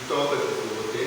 Mtawapa sisi wote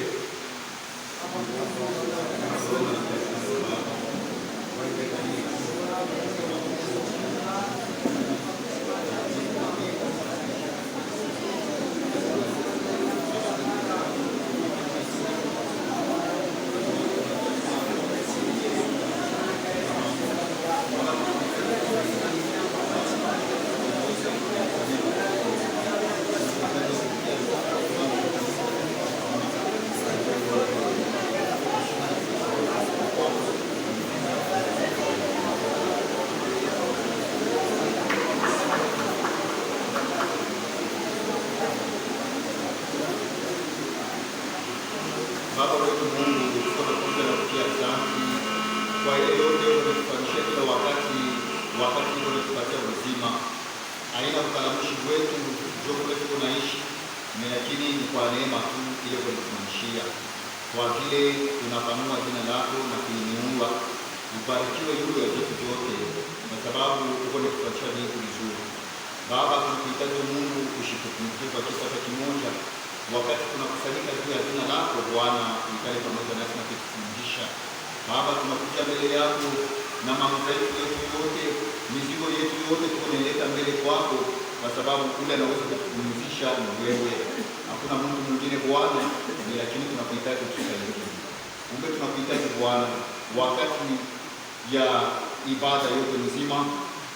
Baba wetu Mungu, tunakuja na kutia asante kwa ile yote unatufanyishia kila wakati unatupatia uzima. Haina ukalamishi wetu ndio kule tunaishi, lakini ni kwa neema tu ile unatufanyishia. Kwa vile unapanua jina lako na kuinua, ubarikiwe yule ya vitu vyote, kwa sababu uko unatufanyishia vitu vizuri. Baba, tunakuhitaji Mungu ushitukumbuke kwa kisa kimoja. Wakati tunakusanyika juu ya jina lako Bwana, ukale pamoja nasi na kutufundisha. Baba, tunakuja mbele yako na madhaifu yetu yote, mizigo yetu yote tunaileta mbele kwako, kwa sababu ule anaweza kutupumzisha ni wewe. Hakuna Mungu mwingine Bwana, lakini tunakuhitaji tusaidie. Kumbe tunakuhitaji Bwana, wakati ya ibada yote nzima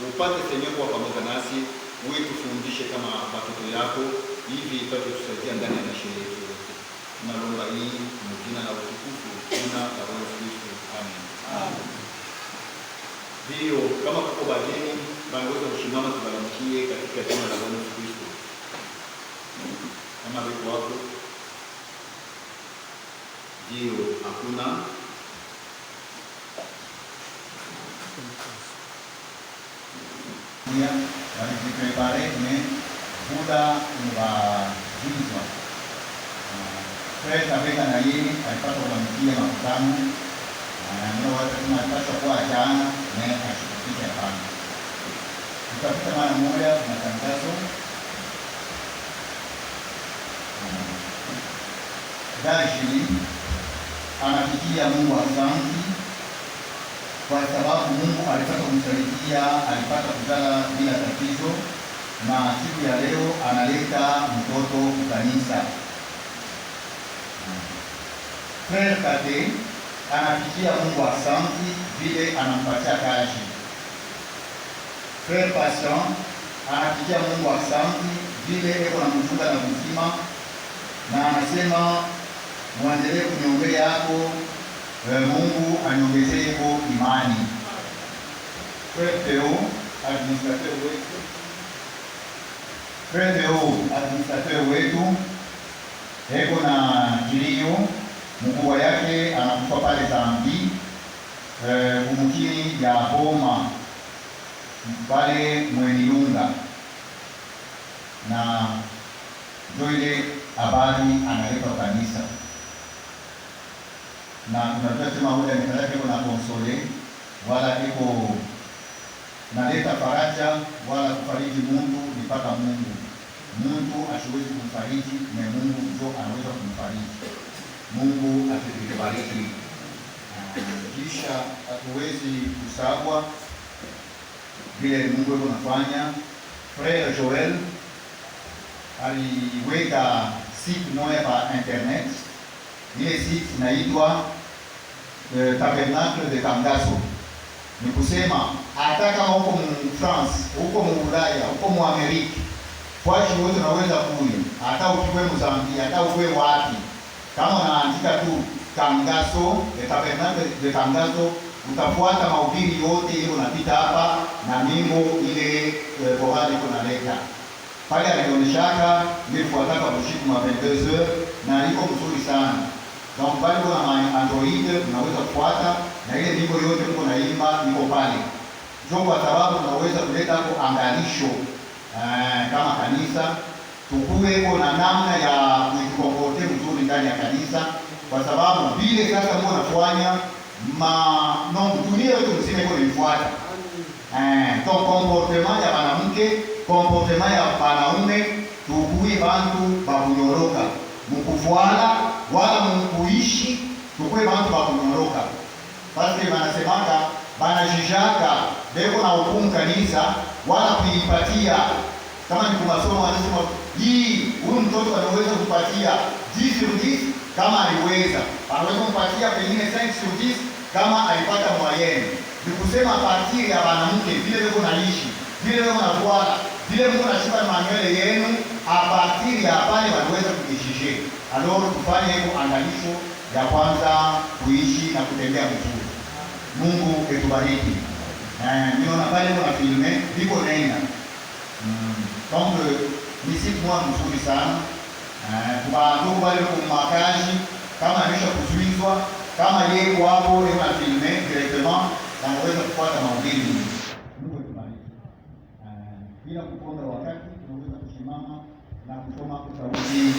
upate sehemu kwa pamoja nasi, wewe tufundishe kama watoto yako, hivi ipate tusaidia ndani ya maisha yetu yote. Tunaomba hii kwa jina la utukufu jina la Bwana Kristo. Amen. Amen. Ndio, kama kuko bageni bangeweza kushimama tubaramkie katika jina la Bwana Kristo. Kama wiko wako. Ndio, hakuna Prepare muda unaagizwa. Fred Abeka na yeye alipata kuamkia makutano na watu tunapaswa kuwa jana na akashirikisha hapa. Tutapita mara moja na tangazo. Dashi anapigia Mungu asante kwa sababu Mungu alipata kumsaidia, alipata kuzala bila tatizo, na siku ya leo analeta mtoto kanisa. Frère Kate anapigia Mungu asante vile anampatia kazi. Frère Patient anapigia Mungu asante vile eko na mchunga na mzima, na anasema muendelee kuniombea yako, Mungu aniongezee kwa imani. Frère administrateur wetu eko na kilio, mkubwa yake anakufa pale Zambi, kumukini ya Boma pale Mwenilunga, na ndio ile habari analeta kanisa. Na tunataka sema huyu anakalaka iko na konsole wala iko naleta faraja wala kufariji mtu mpaka Mungu. Mtu asiwezi kumfariji na Mungu ndio anaweza kumfariji. Mungu atubariki. Kisha hatuwezi kusahau vile Mungu anafanya. Frère Joel aliweka site moja pa internet. Ile site inaitwa Tabernacle de Tangazo. Ni kusema hata kama huko France, huko Ulaya, huko Amerika, kwa hiyo wote unaweza kuja. Hata ukiwe Mozambique, hata ukiwe wapi, kama unaandika tu Tangazo, Tabernacle de Tangazo, utafuata mahubiri yote ile unapita hapa na mimbo ile bohari kuna leta. Pale alionyeshaka nilifuataka mshiku ma 22h na iko mzuri sana. Donc pale kuna Android unaweza kufuata na ile mimbo yote mko naimba iko pale. Ndio kwa sababu tunaweza kuleta hapo angalisho kama kanisa tukue na namna ya kujikomporte mzuri ndani ya kanisa, kwa sababu vile sasa Mungu anafanya dunia yote mzima iko inafuata. Donc comportement ya mwanamke comportement ya banaume tukui bantu bakunyoroka mukuvuala wala mukuishi tukue bantu bakunyoroka. Basi banasemaka banajijaka beko na hukumu kanisa wala kuipatia kama ni kumasomo, anasema hii huyu mtoto anaweza kupatia 10/10 kama aliweza, anaweza kupatia pengine 5/10 kama alipata moyenne. Ni kusema partir ya wanamke vile vile naishi vile vile mnavuana vile vile mnashika manuele yenu, a partir ya pale wanaweza kujishije. Alors tufanye hiyo angalisho ya kwanza, kuishi na kutembea mzuri. Mungu etubariki. Niona pale kuna filme viko nena donc ni siku moja mzuri sana kwa ndugu wale kumakaji, kama amesha kuzuizwa kama yeye kwa hapo na filme directement anaweza kufuata mahubiri. Mungu etubariki. Bila kuponda wakati tunaweza kusimama na kusoma kwa sauti.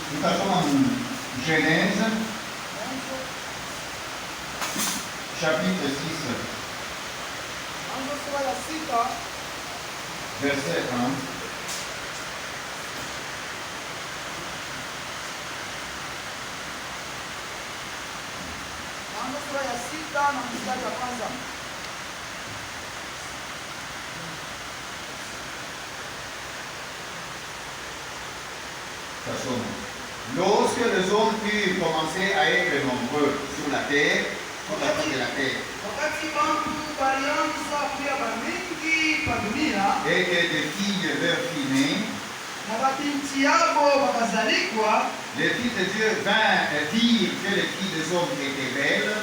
Tutasoma Genèse chapitre 6 verset 1. Sura ya 6 na mstari wa kwanza. Lorsque les hommes eurent commencé à être nombreux sur la terre, sur la face de la terre, et que des filles leurs filles nées, les filles de Dieu vinrent dire que les filles des hommes étaient belles,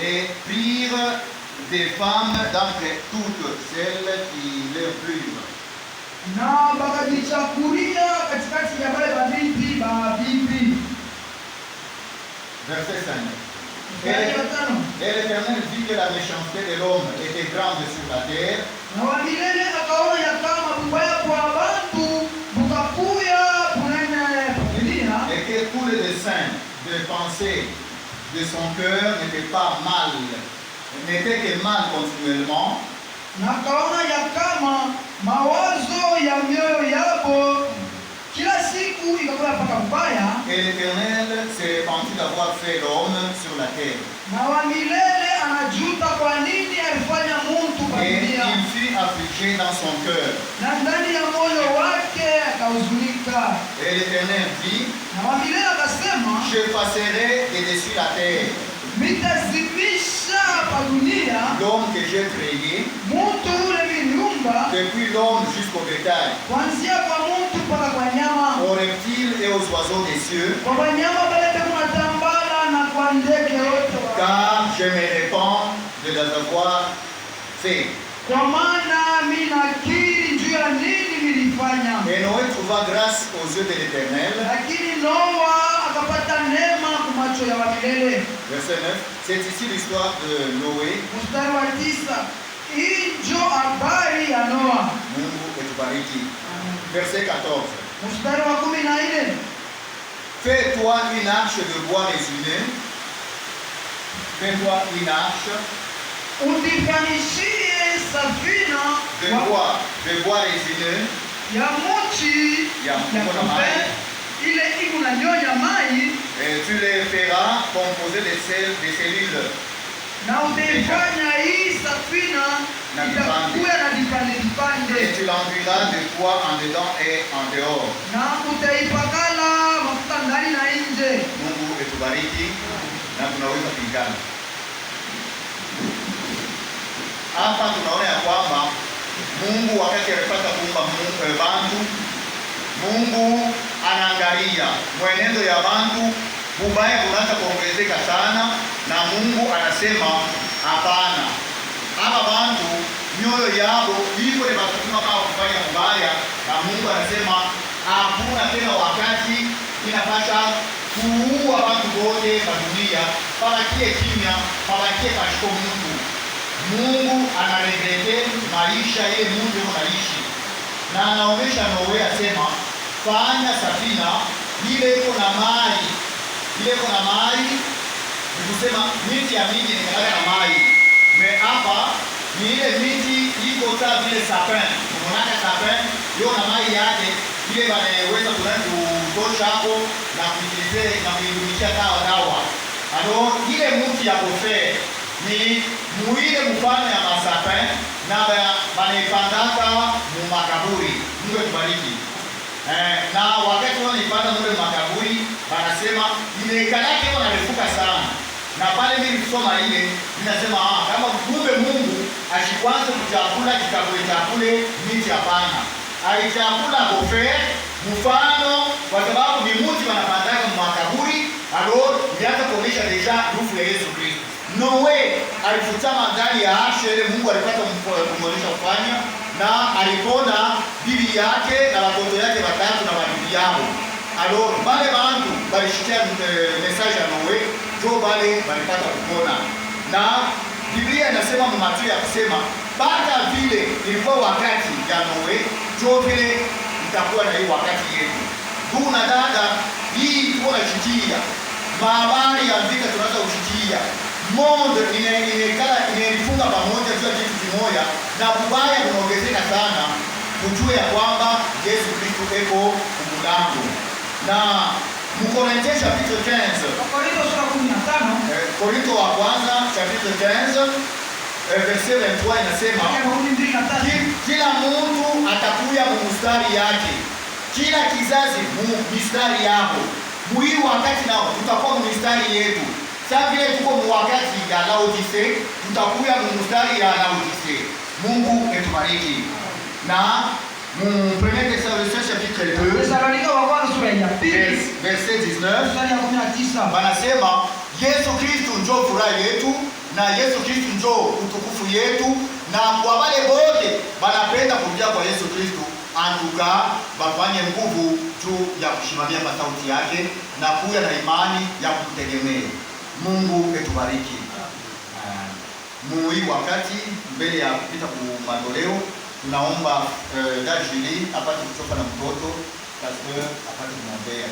et prirent des femmes d'entre toutes celles qui leur plurent. Na bakajichakulia katikati ya wale mabinti mabibi. Verset 5. Et l'Éternel vit que la méchanceté de l'homme était grande sur la terre, Na wamilele akaona ya kama bubaya kwa bantu bukakuya kunene familia, et que tous les desseins de pensée de son cœur n'étaient pas mal, n'étaient que mal continuellement. na akaona ya kama mawazo ya mioyo yabo kila siku ikakuwa paka mbaya. Et l'Éternel s'est repenti d'avoir fait l'homme sur la terre. Na wamilele anajuta kwa nini alifanya muntu kwa Et dunia, il fut affligé dans son cœur. na ndani ya moyo wake akahuzunika. Et l'Éternel dit, Na wamilele akasema, j'effacerai de dessus la terre mitazimisha pa dunia l'homme que j'ai créé, muntu ule miliumba, depuis l'homme jusqu'au bétail, kuanzia kwa muntu mpaka kwa nyama, aux reptiles et aux oiseaux des cieux, kwa wanyama balete kunatambala na kwa ndege wote wa, car je me répands de les avoir fait. kwa maana mimi nakiri juu ya nini nilifanya. Et Noé trouva grâce aux yeux de l'Éternel. Lakini Noa akapata neema kwa macho ya wamilele. Verset 9. C'est ici l'histoire de Noé. Mstari wa 9, hii ndio habari ya Noa. Mungu etubariki. Verset 14. Mstari wa 14, Fais-toi une arche de bois résineux. Fais-toi une arche ujifanishie safina de bois résineux, ya mochi ya mkono kupe, mai. ile iko na nyonya mai, Et tu les feras composer des cellules. na utaifanya hii safina Na itakuwa na vipande Et vipande, tu l'enduiras de bois en dedans et en dehors. na utaipakala mafuta ndani na nje. Mungu etubariki na tunaweza pingana. Hapa tunaona ya kwamba Mungu wakati alipata kuumba bantu, Mungu anaangalia mwenendo ya bantu, ubaya unaanza kuongezeka sana, na Mungu anasema hapana, hapa bantu mioyo yao iko ni bakuma kama kufanya mbaya, na Mungu anasema hakuna tena wakati inapata kuua watu wote wa dunia, pabakie kimya, pabakie pashiko Mungu. Mungu anaregrete maisha ile Mungu anaishi. na anaonyesha Noe asema fanya safina ile iko na mai, ni kusema miti ya miji ni kama na mai. Hapa ni ile miti iko sawa vile sapin, unaona sapin hiyo na mai yake ile wanaweza kutosha hapo na kuitilizia na kuidumisha dawa. Ile mti ya kofe ni muile mfano ya masapin na wanaipandaka mu makaburi. Mungu atubariki. Na wakati wanaipanda mule makaburi wanasema imekalake wanarefuka sana. Na pale mimi kusoma ile ninasema kama kumbe Mungu ashikwanze kuchakula chakule miti hapana. Alichakula kofe mfano kwa sababu ni mti wanapandaka mu makaburi. Ilianza kuonyesha deja rufu ya Yesu Kristo. Noe alifutama ndani ya ashe ile Mungu alipata kumwonyesha kufanya, na alipona bibi yake na watoto yake watatu na mabibi yao. Bale bantu balishikia message ya Noe, ndio bale balipata kupona. Na Biblia inasema Mathayo ya kusema baada vile ilikuwa wakati ya Noe, ndio vile itakuwa na hii wakati yetu. Ndugu na dada, hii tuko nachitia mahabari ya vita tunaanza kuchitia monde inaifunga pamoja juu ya kitu kimoja, na ubaya unaongezeka sana kujua ya kwamba Yesu Kristo eko kumulango. Na Mkorinto chapitre 15, Korinto wa kwanza chapitre 15 verset 23 inasema kila mtu atakuya mstari yake, kila kizazi mstari yako. Mui wakati nao tutakuwa mstari yetu. Sasa vile tuko wakati ya Laodice, tutakuya mstari ya Laodice. Mungu etubariki. Na Premier Thessaloniciens chapitre 2 Thessalonika wa kwanza sura ya 2 verset 19 mstari ya 19 wanasema Yesu Kristo njoo furaha yetu na Yesu Kristo njoo utukufu yetu, na kwa wale wote wanapenda kuja kwa Yesu Kristo anduka bafanye nguvu juu ya kushimamia masauti yake na kuya na imani ya kumtegemea. Mungu etubariki. Mui wakati mbele ya kupita kwa matoleo tunaomba Dajili apate kutoka na mtoto pastor apate kumwombea.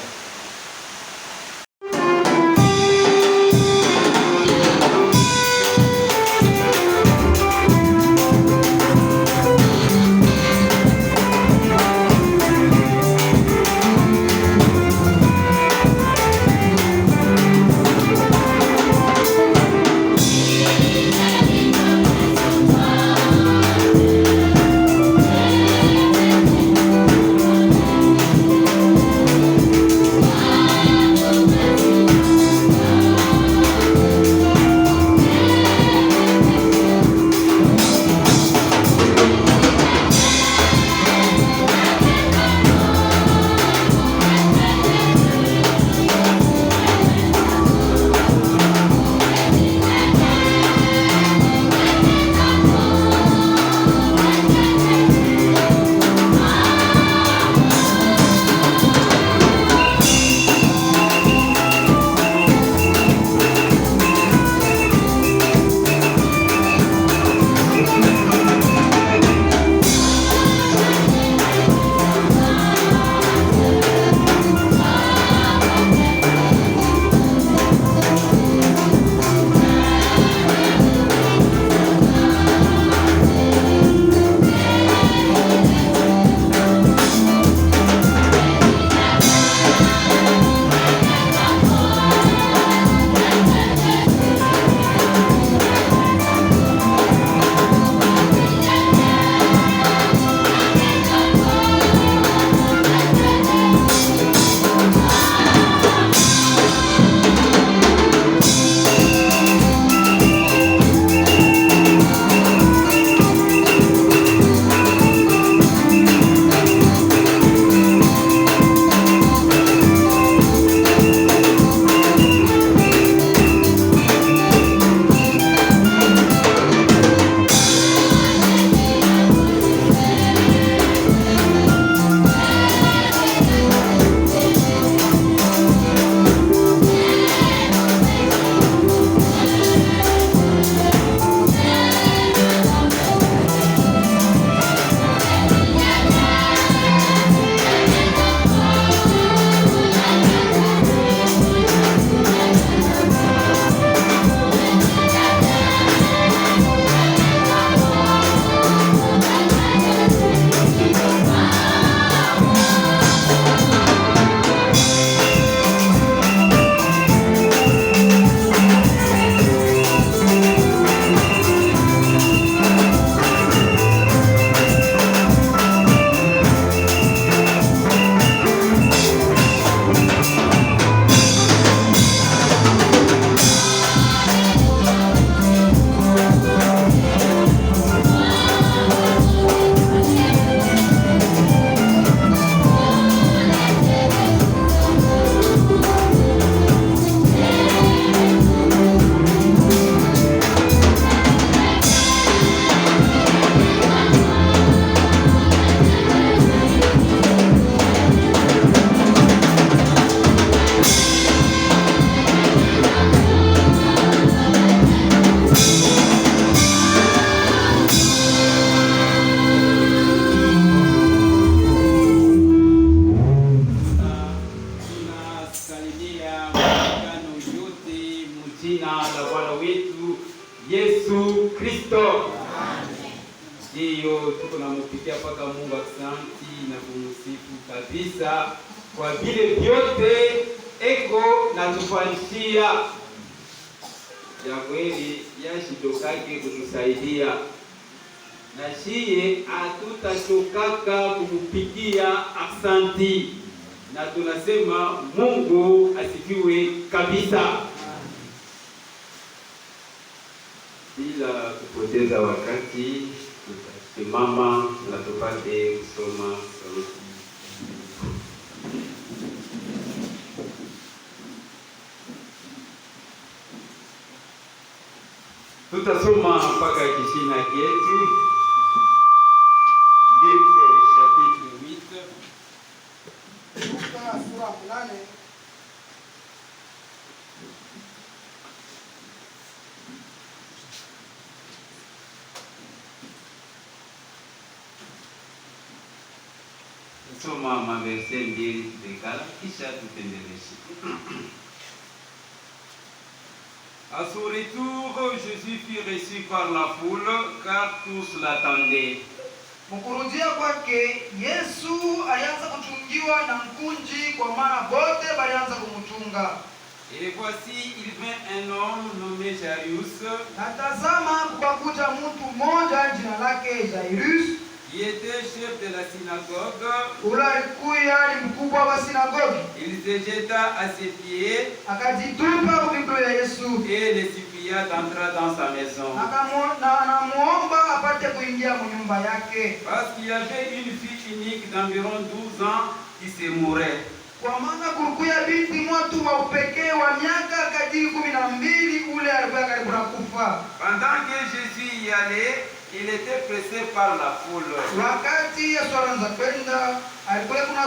sifu kabisa kwa vile vyote eko natufanyishia ya kweli, yashitokake kutusaidia na shiye hatutachokaka kumupigia aksanti, na tunasema Mungu asifiwe kabisa. Bila kupoteza wakati, tutasimama na tupate kusoma sauti. Tutasoma mpaka kishina chetu. Luc chapitre 8. Luka sura 8. Soma maverse mbili dekala kisha tutendeleshe. À son retour, Jésus fut reçu par la foule, car tous l'attendaient. Mkurudia kwake Yesu alianza kuchungiwa na mkunji, kwa maana bote balianza kumchunga. Et voici, il vint un homme nommé Jairus, Na tazama, kukakuja mtu mmoja jina lake Jairus, qui était chef de la synagogue. ule alikuya ni mkubwa wa sinagogi. Il se jeta à ses pieds Akajitupa kwa miguu ya Yesu, et le supplia d'entrer dans sa maison. anamuomba apate kuingia nyumba yake, Parce qu'il y avait une fille unique d'environ 12 ans qui se mourait. kwa maana kulikuya binti mtu wa upekee wa miaka kadiri 12, ule alikuwa karibu na kufa. Pendant que Jésus y allait, il était pressé par la foule. Wakati Yesu anaanza kwenda, alikuwa kuna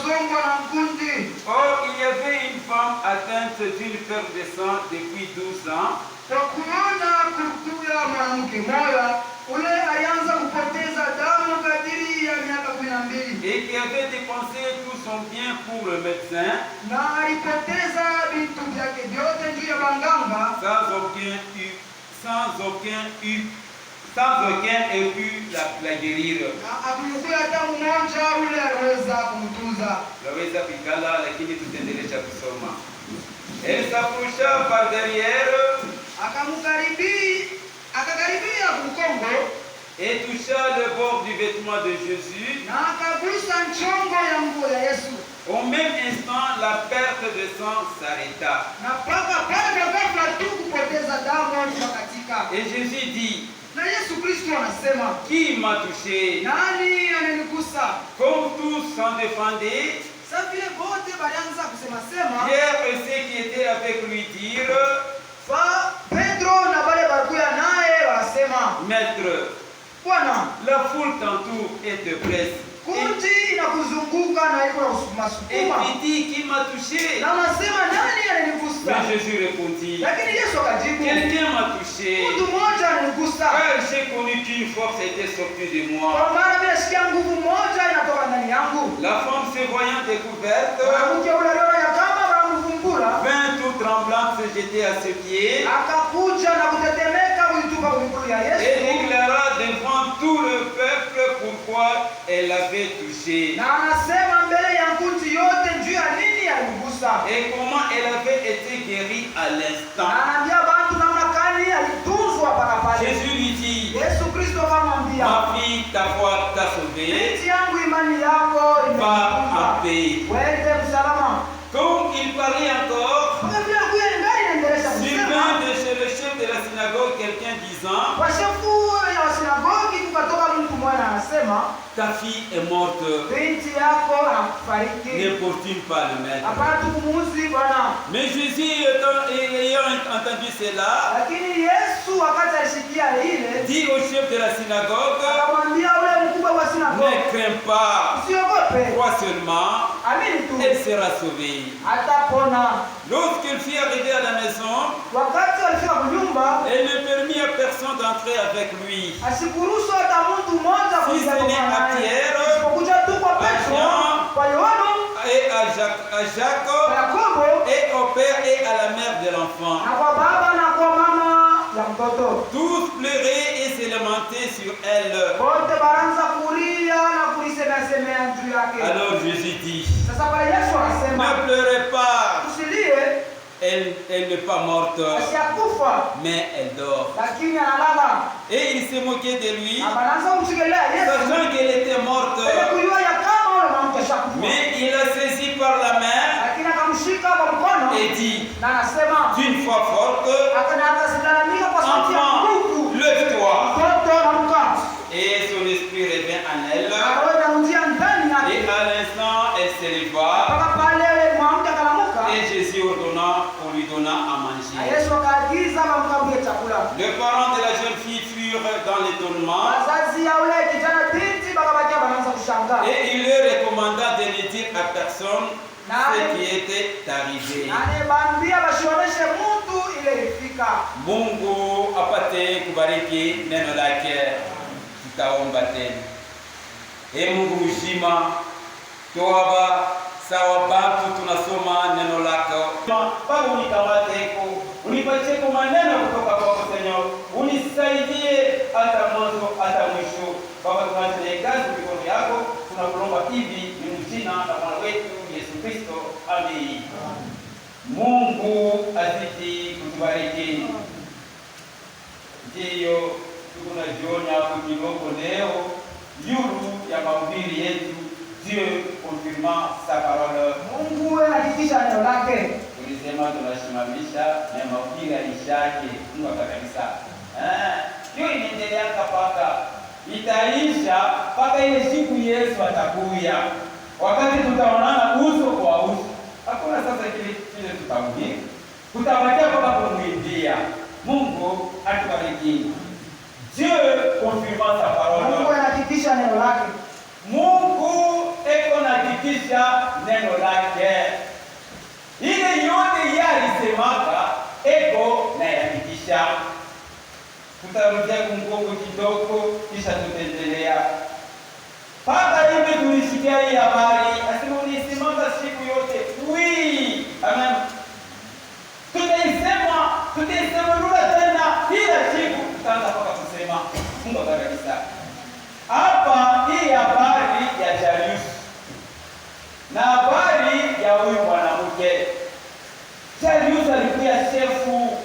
songwa na mkundi. Or, il y avait une femme atteinte d'une perte de sang depuis 12 ans. Kwa kuona kulikuya mwanamke mmoja, ule alianza kupoteza damu kadiri ya miaka 12, Et qui avait dépensé tout son bien pour le médecin, na alipoteza vitu vyake vyote juu ya banganga, sans aucun ait pu la guérir. akumkuya hata mmoja ule aliweza kumtunza. Laweza kuikala, lakini tutaendelea kusoma. Elle s'approcha par derrière Akakaribia kukongo et toucha le bord du vêtement de Jésus. na akagusa nchongo ya nguo ya Yesu, Au même instant, la perte de sang s'arrêta. na paka pale ghafla tu kupoteza damu kukatika. Et Jésus dit, Na Yesu Kristo anasema, qui m'a touché? nani ananigusa? Comme tous s'en défendaient, Sasa vile bote balianza kusema sema, Pierre et ceux qui étaient avec lui dirent, Pedro na wale balikuya naye wasema, Maître, Bwana, la foule t'entoure et te presse. kundi inakuzunguka na iko na Et masukuma, il dit, qui m'a touché? na nasema nani ananigusa? Mais Jésus répondit, Lakini Yesu akajibu, quelqu'un m'a touché, mtu mmoja ananigusa, car j'ai connu qu'une force était sortie de moi. kwa maana mimi nasikia nguvu moja inatoka ndani yangu. La femme se voyant découverte, Mwanamke ule aliona ya kama wanamvumbura, vint tout tremblante se jeter à ses pieds akakuja na kutetemeka kuitupa kwa miguu ya et Yesu, déclara devant tout le peuple pourquoi elle avait touché na anasema mbele ya kundi yote juu ya nini alimgusa, et comment elle avait été guérie à na l'instant. anaambia watu namna gani alitunzwa mpaka pale. Jésus lui dit, Yesu Kristo akamwambia, ma fille, ta foi t'a sauvée, binti yangu, imani yako va en imekutunza, paix. wende kusalama. Comme il parlait encore, Kwa vile kuya ngali inaendelea survint kusema, de chez le chef de la synagogue quelqu'un disant, kwa shefu ya sinagogi kukatoka mtu mmoja anasema, ta fille est morte, binti yako anafariki, n'importune pas le maître. hapana tukumuuzi Bwana. Mais Jésus ayant entendu cela, Lakini Yesu wakati alisikia ile, dit au chef de la synagogue, akamwambia ule mkubwa wa ne sinagogi, crains pas, usiogope, crois seulement, amini tu, elle sera sauvée. atapona. Lorsqu'il fut arrivé à la maison, Wakati walifika kunyumba, elle ne permit à personne d'entrer avec lui. asikuruhusu hata mtu mmoja Si kuingia ce n'est kwa à naye. Pierre, Isipokuja tu kwa Petro, Jean, kwa Yohana, et à kwa Jacob, Yakobo, et au père et à la mère de l'enfant. na kwa baba na kwa mama ya mtoto. Tous pleuraient et se lamentaient sur elle. Wote baranza kulia na kulisemea juu yake. Alors Jésus dit, Sasa pale Yesu akasema, ne pleurez pas, usilie, elle n'est pas morte, asiakufa, mais elle dort. lakini analala. Et il se moquait de lui, Anaanza kumsigelea Yesu, sachant qu'elle était morte. ili kujua ya kama yule mwanamke ashakufa. Mais il l'a saisie par la main Lakini akamshika kwa mkono et dit, na anasema, d'une voix forte, akaanza silalamika kwa sauti ya enfant, nguvu, lève-toi. mtoto amka. Et son esprit revint en elle. Na roho inamjia ndani Et yake. à l'instant, elle se leva. Mpaka pale yule mwanamke akalamuka. Et Jésus ordonna, on lui donna à Na manger. Yesu akaagiza wamkabulie chakula. Les parents de la jeune fille furent dans l'étonnement. Wazazi ya ule kijana binti bakabakia wanaanza kushangaa. Et il leur recommanda de ne dire à personne ce qui était arrivé. Anibambia bashioneshe mtu ile ilifika. Mungu apate kubariki neno lake. Tutaomba tena. Mungu mzima, toaba sawa batu tunasoma neno lako. Baba unikamateko, unipacheko maneno kutoka kwako Senyor. Unisaidie hata mwanzo hata mwisho. Baba tunafanya kazi mikono yako, tunakulomba hivi ni jina la Bwana wetu Yesu Kristo. Amen. Mungu azidi kutubariki. Ndiyo tunajiona hapo kidogo leo yulu ya mahubiri yetu. Dieu confirma sa parole. Mungu anahakikisha neno lake. Tulisema tunasimamisha na mahubiri yake Mungu akakabisa. Hiyo inaendelea mpaka itaisha mpaka ile siku Yesu atakuja. Wakati tutaonana uso kwa uso. Hakuna sasa kile tutamwambia. Tutabakia mpaka kumwimbia. Mungu atubariki. Dieu confirma sa parole. Mungu anahakikisha neno lake. Mungu eko nahakikisha neno lake. Ile yote yalisemaka eko na yahakikisha. Tutarudia kumgongo kidogo kisha tutaendelea. Paka hivi tulisikia hii habari, asema unisimama siku yote. Oui, amen. Tutaisema lula tena kila siku tutaanza paka kusema. Mungu abariki. Hapa hii habari ya Jairus na habari ya huyu mwanamke. Jairus alikuwa shefu,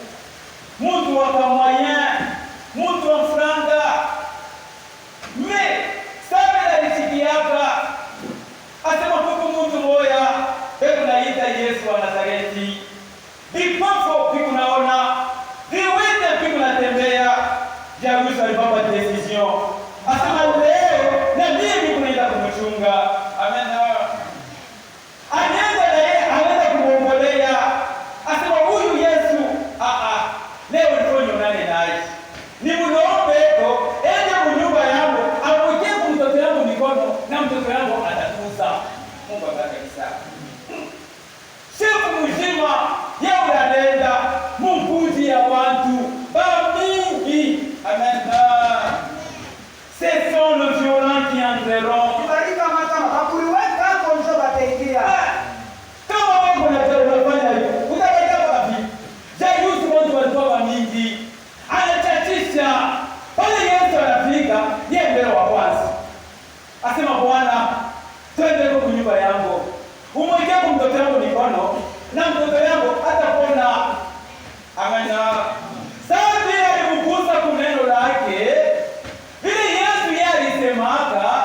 mtu wa kamoyen, mtu wa franga. Me sabe alisikiaka asema kuku mtu moya hebu naita Yesu wa Nazareti. Vipofu viku naona, viwete viku natembea. Jairus alipata decision. Asema leo na mimi kunaenda kumchunga. Amen. Anaenda na yeye anaenda kumuongolea. Asema huyu Yesu leo ndio nani naye. Ni muombe ende kunyumba yangu, apokee mtoto yangu mikono na mtoto yangu atatuza. Mungu abariki sana. Siku mzima yeye anaenda Mungu ya watu ba mingi. Amen. Ce sont les violents qui entreront. Kibarika mata makuriweka hapo ndio bataingia. Kama wewe unafanya hivyo, utabakia wapi? Jairus watu walikuwa mingi. Anachachisha. Pale Yesu anafika, yeye mbele wa kwanza. Asema Bwana, twende kwa nyumba yangu. Umwekee mtoto wangu mikono na mtoto yangu atapona. Amen. Sasa alimgusa kwa neno lake. Vile Yesu yeye alisemaka,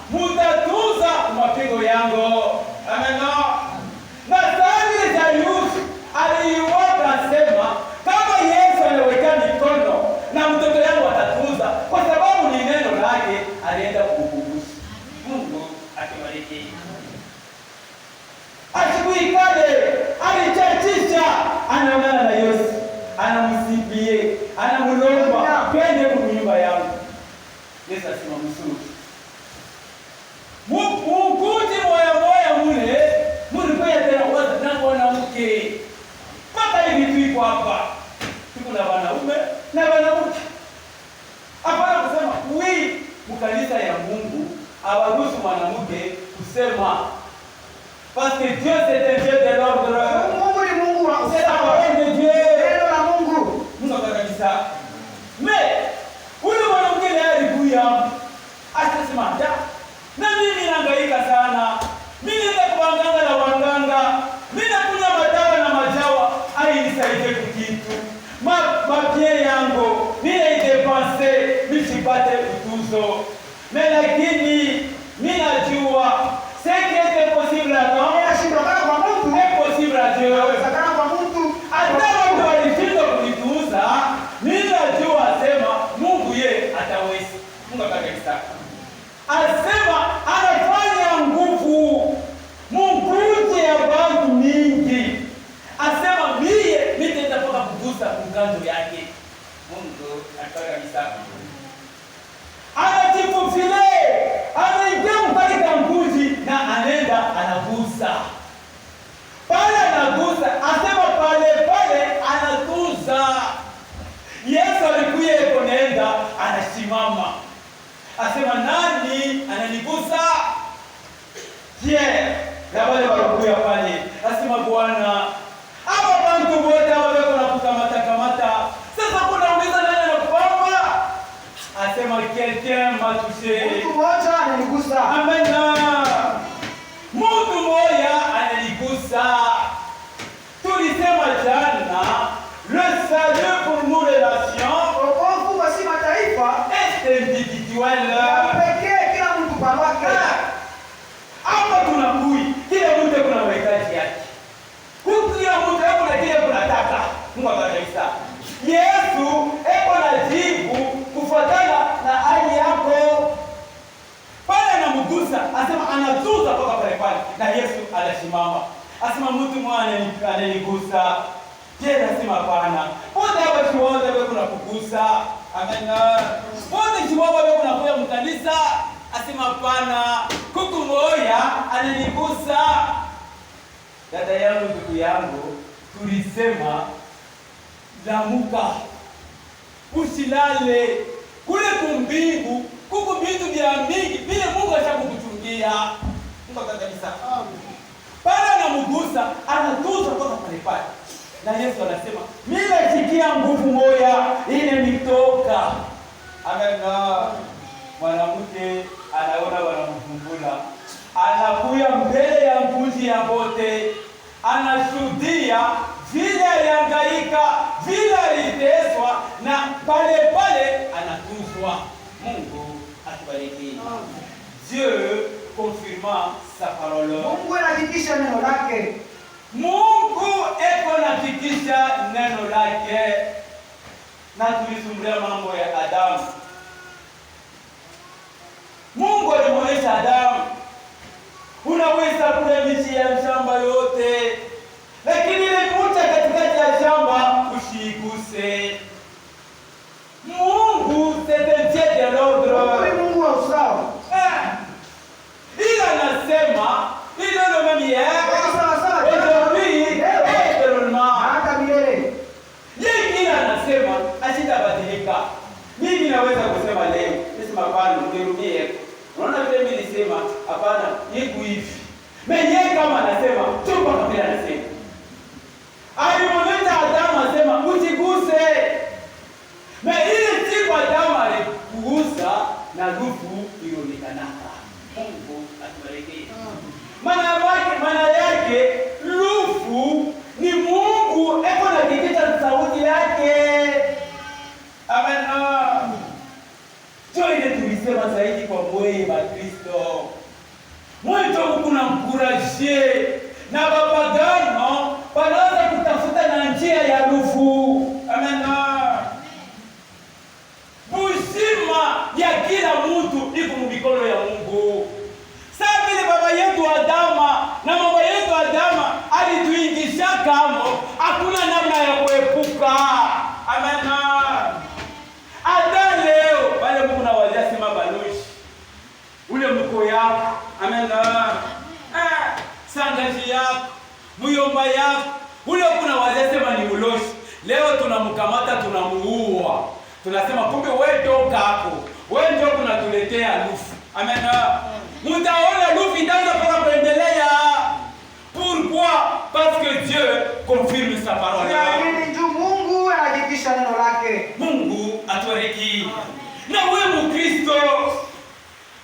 mutatuza mapigo yangu. Amen. Na sasa Jairus aliiwaka sema kama Yesu anaweka mikono na mtoto yangu atatuza kwa sababu ni neno lake, alienda kukukumbusha. Mungu akibariki. Asikuikale alichachisha, anaongana na Yesu, anamsifie, anamlomba twende kwa nyumba yangu. Yesu asema mzuri. Mkuti moya mule, mulikuwa tena waza na mwanamke. Mpaka hivi tuko hapa. Tuko na wanaume na wanawake. Hapana kusema wi mkanisa ya Mungu awaruhusu mwanamke kusema. Parce que Dieu c'est un Dieu de l'ordre. Mungu ni Mungu wa C'est la parole de Dieu. neno la Mungu. Mungu akakabisa. Mais huyu mwanamke naye alikuja. Akasema, "Da, na mimi nahangaika sana. Pierre na wale walikuwa pale, asema Bwana, hapa bantu wote hao wako na kukamata. Sasa kuna uliza nani anakupamba? Asema quelqu'un m'a touché. Mtu mmoja ananigusa. Amen. Mtu mmoja ananigusa. Tulisema jana, le salut pour nous les nations, Wokovu kwa si mataifa est individuel. pekee, kila mtu kwa wake. Hapa tunakui, kila mtu kuna mahitaji yake. Kila mtu hapo na kile kunataka. Mungu akaisa. Yesu eko na jibu kufuatana na hali yako. Pale anamgusa, asema anatuza toka pale. Na Yesu anasimama. Asema mtu mwana ananigusa. Je, nasema hapana. Wote hapa tuwaona wewe kuna kugusa. Amen. Wote tuwaona wewe kuna kuja mkanisa. Asema hapana. Kuku moya ananigusa. Dada yangu, ndugu yangu, tulisema lamuka, usilale kule kumbingu, kuko vitu vya mingi vile Mungu ashakukuchungia. Mungu kabisa. Pale anamugusa, anatuza toka pale. Na Yesu anasema, mimi nasikia nguvu moya inanitoka. Amen. Mwanamke anaona wanamfungula. Anakuya mbele ya mkuji ya bote, anashuhudia vile alihangaika, vile aliteswa, na pale anatuzwa. Mungu atubariki. Dieu confirma sa parole. Mungu anahakikisha neno lake. Mungu eko anahakikisha neno lake. Na tulisumulia mambo ya Adamu. Mungu alimwonyesha Adamu, unaweza kula miti ya shamba yote, lakini ile mti katikati ya shamba usiguse. Mungu c'est un Dieu de l'ordre. Mungu wa usawa. Il anasema, il est le même hier, aujourd'hui et éternellement. Hata milele. Yeye anasema asitabadilika. Mimi naweza kusema leo, nisema hapana, nirudie. Unaona vile mimi nilisema hapana, iko hivi. Mwenye kama anasema, chupa kabla anasema. Alimwambia Adamu asema usiguse. Na ile siku Adamu alikugusa na nguvu ilionekana. Mungu atubariki. Maana yake lufu ni Mungu eko na kikita sauti yake. Amen. Ile tulisema zaidi kwa moyo wa Kristo. Mwanzo kuna mkuraje na bapagano wanaanza kutafuta na njia ya lufu. Amen. Buzima ya kila mtu iko mikono ya Mungu. Sasa vile baba yetu Adama na mama yetu Adama alituingisha kamo, hakuna namna ya kuepuka. Amen. Hata leo wale Mungu na wazia sema baloshi. Ule mko yako. Amen. Sangaji yako, muyomba yako, ule kuna wazia sema ni uloshi. Leo tunamkamata tunamuua. Tunasema kumbe wewe toka hapo. Wewe ndio kunatuletea lufu. Amen. Mutaona lufu itaanza mpaka kuendelea. Pourquoi? Parce que Dieu confirme sa parole. Mungu anahakikisha neno lake. Mungu atubariki. Na wewe Mkristo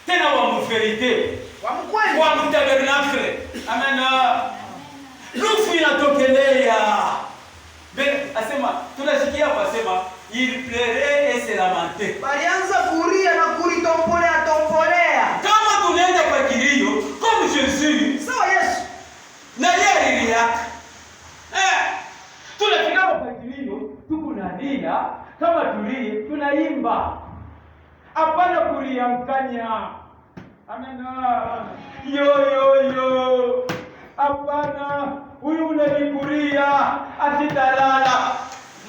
tena wa mverite, Wa mkweli. wa mtabernacle. Amen. Lufu inatokelea. Asema tunashikia pasema il plairait et se lamentait. Walianza kulia na kulitompolea. Kama tunaenda kwa kilio comme Jésus, Sawa Yesu. na yeye alilia. Tunafika kwa kilio, tuko na nia, kama tulie tunaimba. Hapana kuliankanya. Amen. Yo. Hapana, huyu unanikulia asitalala.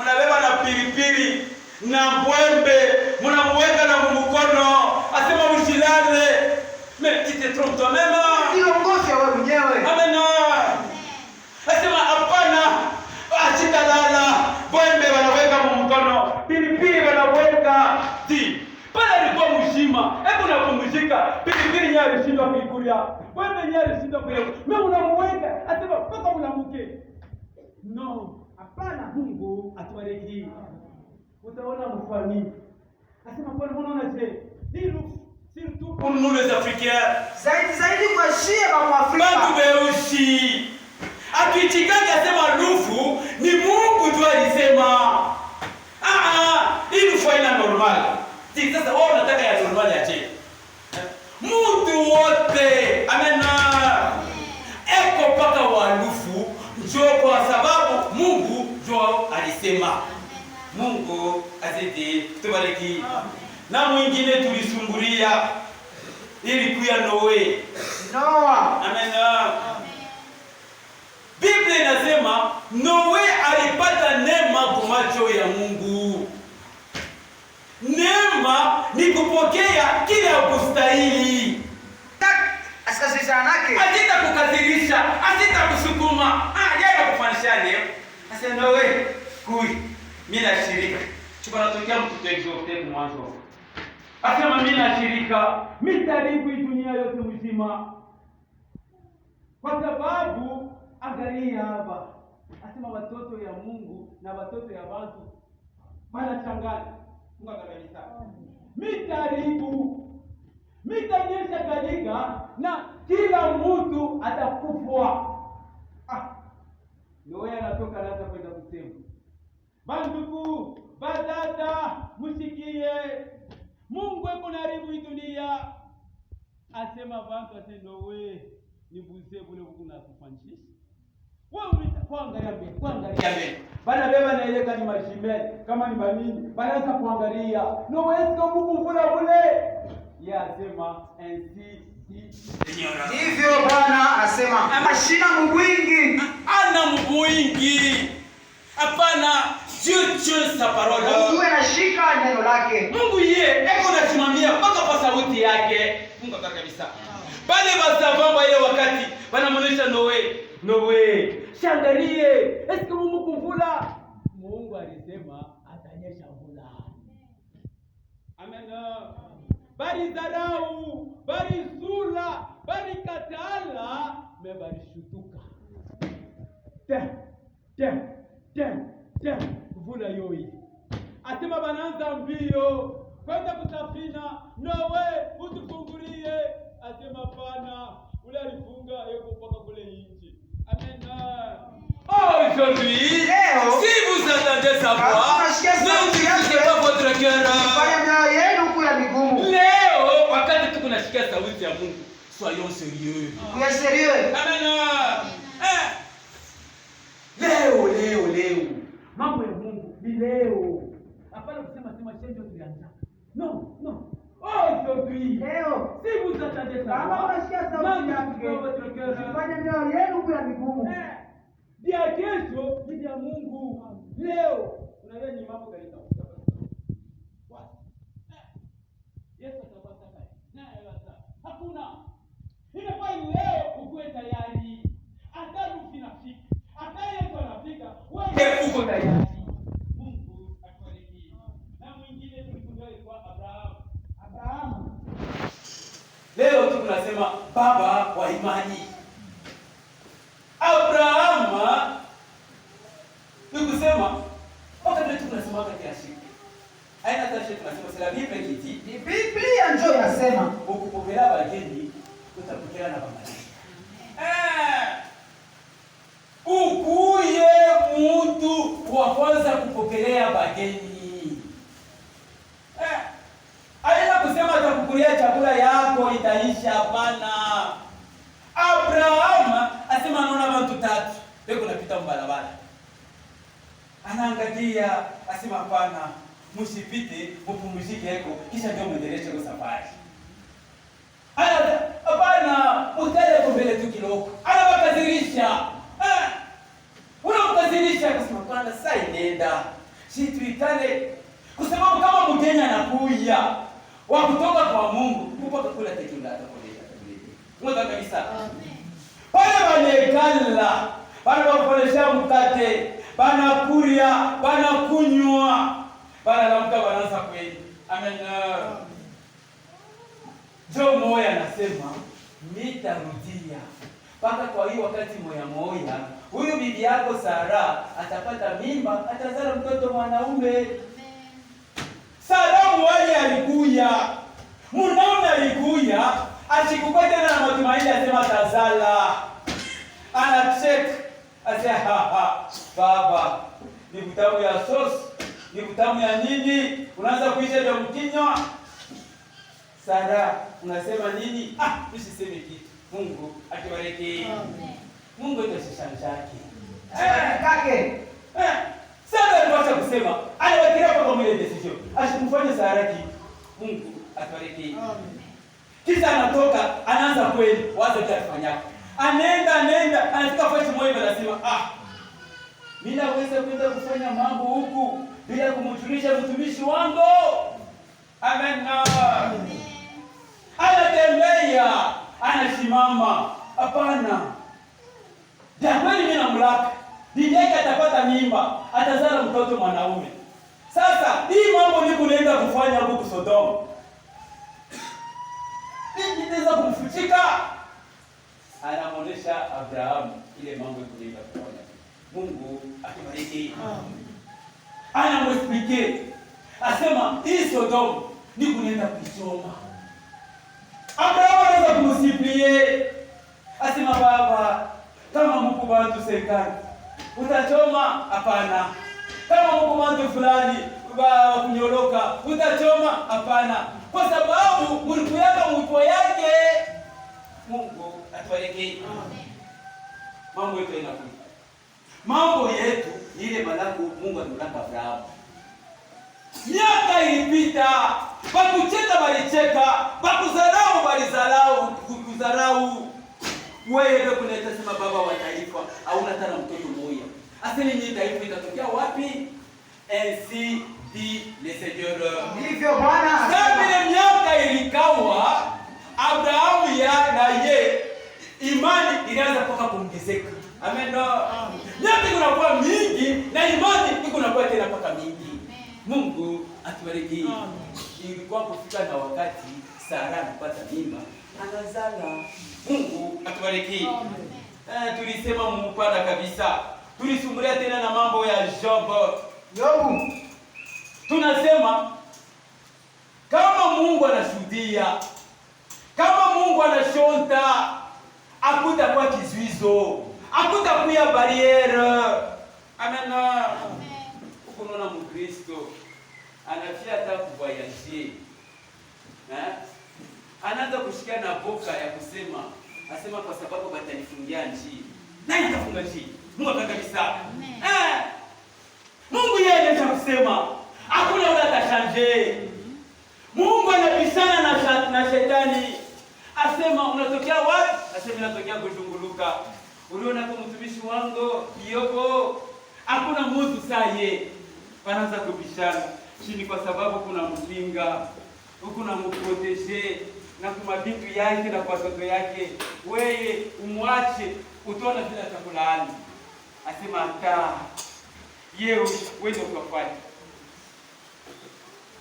Mnabeba na pilipili na mbwembe, mnamweka na mkono, asema usilale. Mais tu te trompes toi-même. Kiongozi wewe mwenyewe. Amen. Asema hapana, asitalala. Mbwembe wanaweka mkono, pilipili wanaweka. Pale alikuwa mzima. Hebu napumzika. Pilipili yeye alishindwa kuikulia. Wewe mwenyewe alishinda kuelewa. Mimi unamuweka, asema mpaka unamke. No, hapana, Mungu atubariki. Utaona mfano. Asema Bwana unaona je? Surtout pour nous les Africains. Zaidi kwa shia kwa Afrika. Bantu beushi. Akichikanga asema lufu ni Mungu tu alisema. Hii lufu haina normal. Sasa wao wanataka ya normal ya je? Mtu wote amena eko paka walufu njoo kwa sababu Mungu njoo alisema. Mungu azidi tubariki. Na mwingine tulisumbulia ili kuya Noa. Amen. Biblia inasema Noe alipata neema kwa macho ya Mungu. Neema ni kupokea kile hakustahili. Asita kukadhirisha, asita kusukuma. Yeye kufanisha leo. Asema Noe, mimi nashirika. Tukanatokea mtu exhorte kwa mwanzo. Asema mimi nashirika, mitaribu dunia yote mzima. Kwa sababu angalia hapa. Asema watoto ya Mungu na watoto ya watu wanachangana. Mungu kabisa. Mitaribu. Mitanyesha katika na kila mtu atakufa. Noe anatoka hata kwenda kusema. Bandugu, badada, musikie. Mungu eko naribu dunia. Asema bantu asenowe nibuze bule kuna kufanisha. Wewe unataka kuangalia mbele. Bana beba na ile kani mashimeli kama ni banini. Banaanza kuangalia. No wewe Mungu mvula bule. Yasema ainsi hivyo Bwana anasema mashina mwingi. Ana mwingi. Hapana, Dieu sa parole. Mungu anashika neno lake. Mungu yeye eko nasimamia mpaka kwa sauti yake. Mungu kabisa. Pale basavamba ile wakati wanamuonesha Noe. Shangalie. Eske Mungu kumvula? Mungu alisema atanyesha mvula. Amen. Bari dharau, bari zula, bari katala, bari shutuka. Vula yoi. Asema bananza mbio kwenda kusafina. Noe utufungulie. Asema pana ule alifunga yeko mpaka kule nje. Amen. Aujourd'hui, si vous entendez sa voix, ne dites pas votre cœur. Leo wakati tuko nasikia sauti ya Mungu, soyons sérieux. Amen. Leo. Mambo ya Mungu ni leo. Hapana kusema shenjo tulianza. No. Aujourd'hui. Leo. Si vous attendez ça. Kama unasikia sauti yake, usifanye mioyo yenu kuwa migumu. Dia kesho ni ya Mungu. Leo unajua ni mambo gani itakuwa. Yesu atabata na yata. Hakuna. Inafaa leo ukue tayari. Hata ukinafika. Hata Yesu anafika, wewe uko tayari. Mungu akubariki. Na mwingine tulikuwa kwa Abraham. Leo tunasema baba wa imani. Abraham nikusema wakati tunasema kila siku. Aina tashi tunasema sala Biblia kiti. Ni Biblia ndio inasema ukipokea wageni utapokea na baba. Ukuye mtu wa kwanza kupokelea bageni. Aina kusema atakukulia chakula yako itaisha, hapana. Abraham asema anaona watu tatu. Leo napita mbalabala. Anaangalia asema hapana, msipite, mpumzike yako kisha ndio muendelee kwa safari. Hapana, utaje mbele tu kidogo. Anawakazirisha. Unamkazirisha kusema hapana, sasa inaenda. Si tuitane kwa sababu kama mgeni anakuja wa kutoka kwa Mungu, mpaka kula tekila atakuleta. Mungu kabisa. Pale wanekala, wanapolesha mkate, wanakuria, wanakunywa, wanaamka wanaanza kweli. Amen. Jo moyo anasema nitarudia. Mpaka kwa hiyo wakati moya huyu bibi yako Sara atapata mimba, atazala mtoto mwanaume. Sara mwaje alikuya, mwanaume alikuya, ashikupa tena na matumaini asema atazala. Anacheka, asema baba, ni kutamu ya sauce, ni kutamu ya nini? Unaanza kuisha vya mkinywa. Sara, unasema nini? Usiseme kitu. Mungu akibariki. Amen. Mungu atashanjaki. Kake. Sara aliwacha kusema, aliwakiria kwa mwile decision. Ashimfanye Sara kitu. Mungu akibariki. Amen. Kisha anatoka, anaanza kweli, wazo atafanya. Anaenda, anafika kwa moyo anasema, mimi naweza kwenda kufanya mambo huku bila kumjulisha mtumishi wangu. Amen. Anatembea, anasimama. Hapana. Jamani, mimi namlaka. Bibi yake atapata mimba, atazala mtoto mwanaume. Sasa, hii mambo niko naenda kufanya huko Sodoma. Mimi nitaweza kumfuchika. Anamuonesha Abrahamu ile mambo ikunaenda kufanya. Mungu akibariki. Anamwexplique. Asema, hii Sodoma niko naenda kuisoma. Abrahamu anaweza kumsiplie. Asema, baba, kama mko bantu serikali, utachoma? Hapana. Kama mko bantu fulani kunyoroka, utachoma? Hapana. Kwa sababu mlikuyaka mwipo yake. Mungu atubariki. Mambo yetu yanakuja. Mambo yetu ile malaku Mungu alimlaka Abrahamu. Miaka ilipita, bakucheka balicheka, bakuzarau balizarau, kuzarau. Wewe ndio kuleta sema baba wa taifa, hauna tena mtoto mmoja. Asili ni taifa itatokea wapi? Ainsi dit le Seigneur. Ndivyo Bwana. Kabla miaka ilikawa, Abrahamu na ye imani ilianza kutoka kuongezeka. Amen. Miaka inakuwa mingi na imani inakuwa tena mpaka mingi. Mungu atubariki. Ilikuwa kufika na wakati Sara anapata mimba, anazala. Mungu atubariki. Tulisema mpana kabisa. Tulisumulia tena na mambo ya Jobu. Tunasema kama Mungu anashuhudia, kama Mungu anashonta, hakutakuwa kizuizo, hakutakuwa barriere. Amen. Unaona Mkristo anafia hata kuvoyager. Anaanza kushika na boka ya kusema, asema kwa sababu batanifungia njia. Nani atafunga njia? Mungu akakabisa. Mungu yeye anaweza kusema, hakuna yule atashanje. Mungu anabishana na shetani. Asema unatokea wapi? Asema natokea kuzunguluka. Uliona kwa mtumishi wangu Yobo, hakuna mtu saye. Wanaanza kubishana chini kwa sababu kuna mpinga, kuna mprotege na kuma bintu yake na kwa watoto yake. Wewe umwache utaona vile atakulaani. Asema hata yeye wewe ukafanya.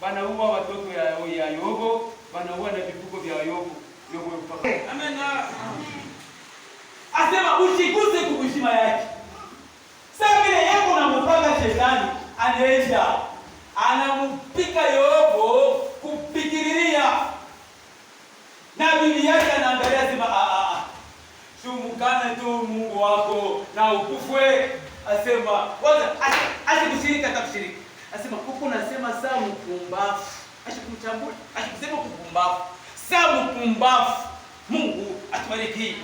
Bana huwa watoto ya Yobo, bana huwa na vifuko vya Yobo. Yobo ukafanya. Amen. Asema usiguze kubushima yake. Sasa vile yako na mpanga shetani anaenda anampika Yobo kupikiriria. Na bibi yake anaangalia sema shumukane tu Mungu wako na ukufwe. Asema waza asikushirika atakushirika. Asema huko nasema saa mpumbavu. Asikumchambua, asikusema kupumbavu. Saa mpumbavu. Mungu atubariki.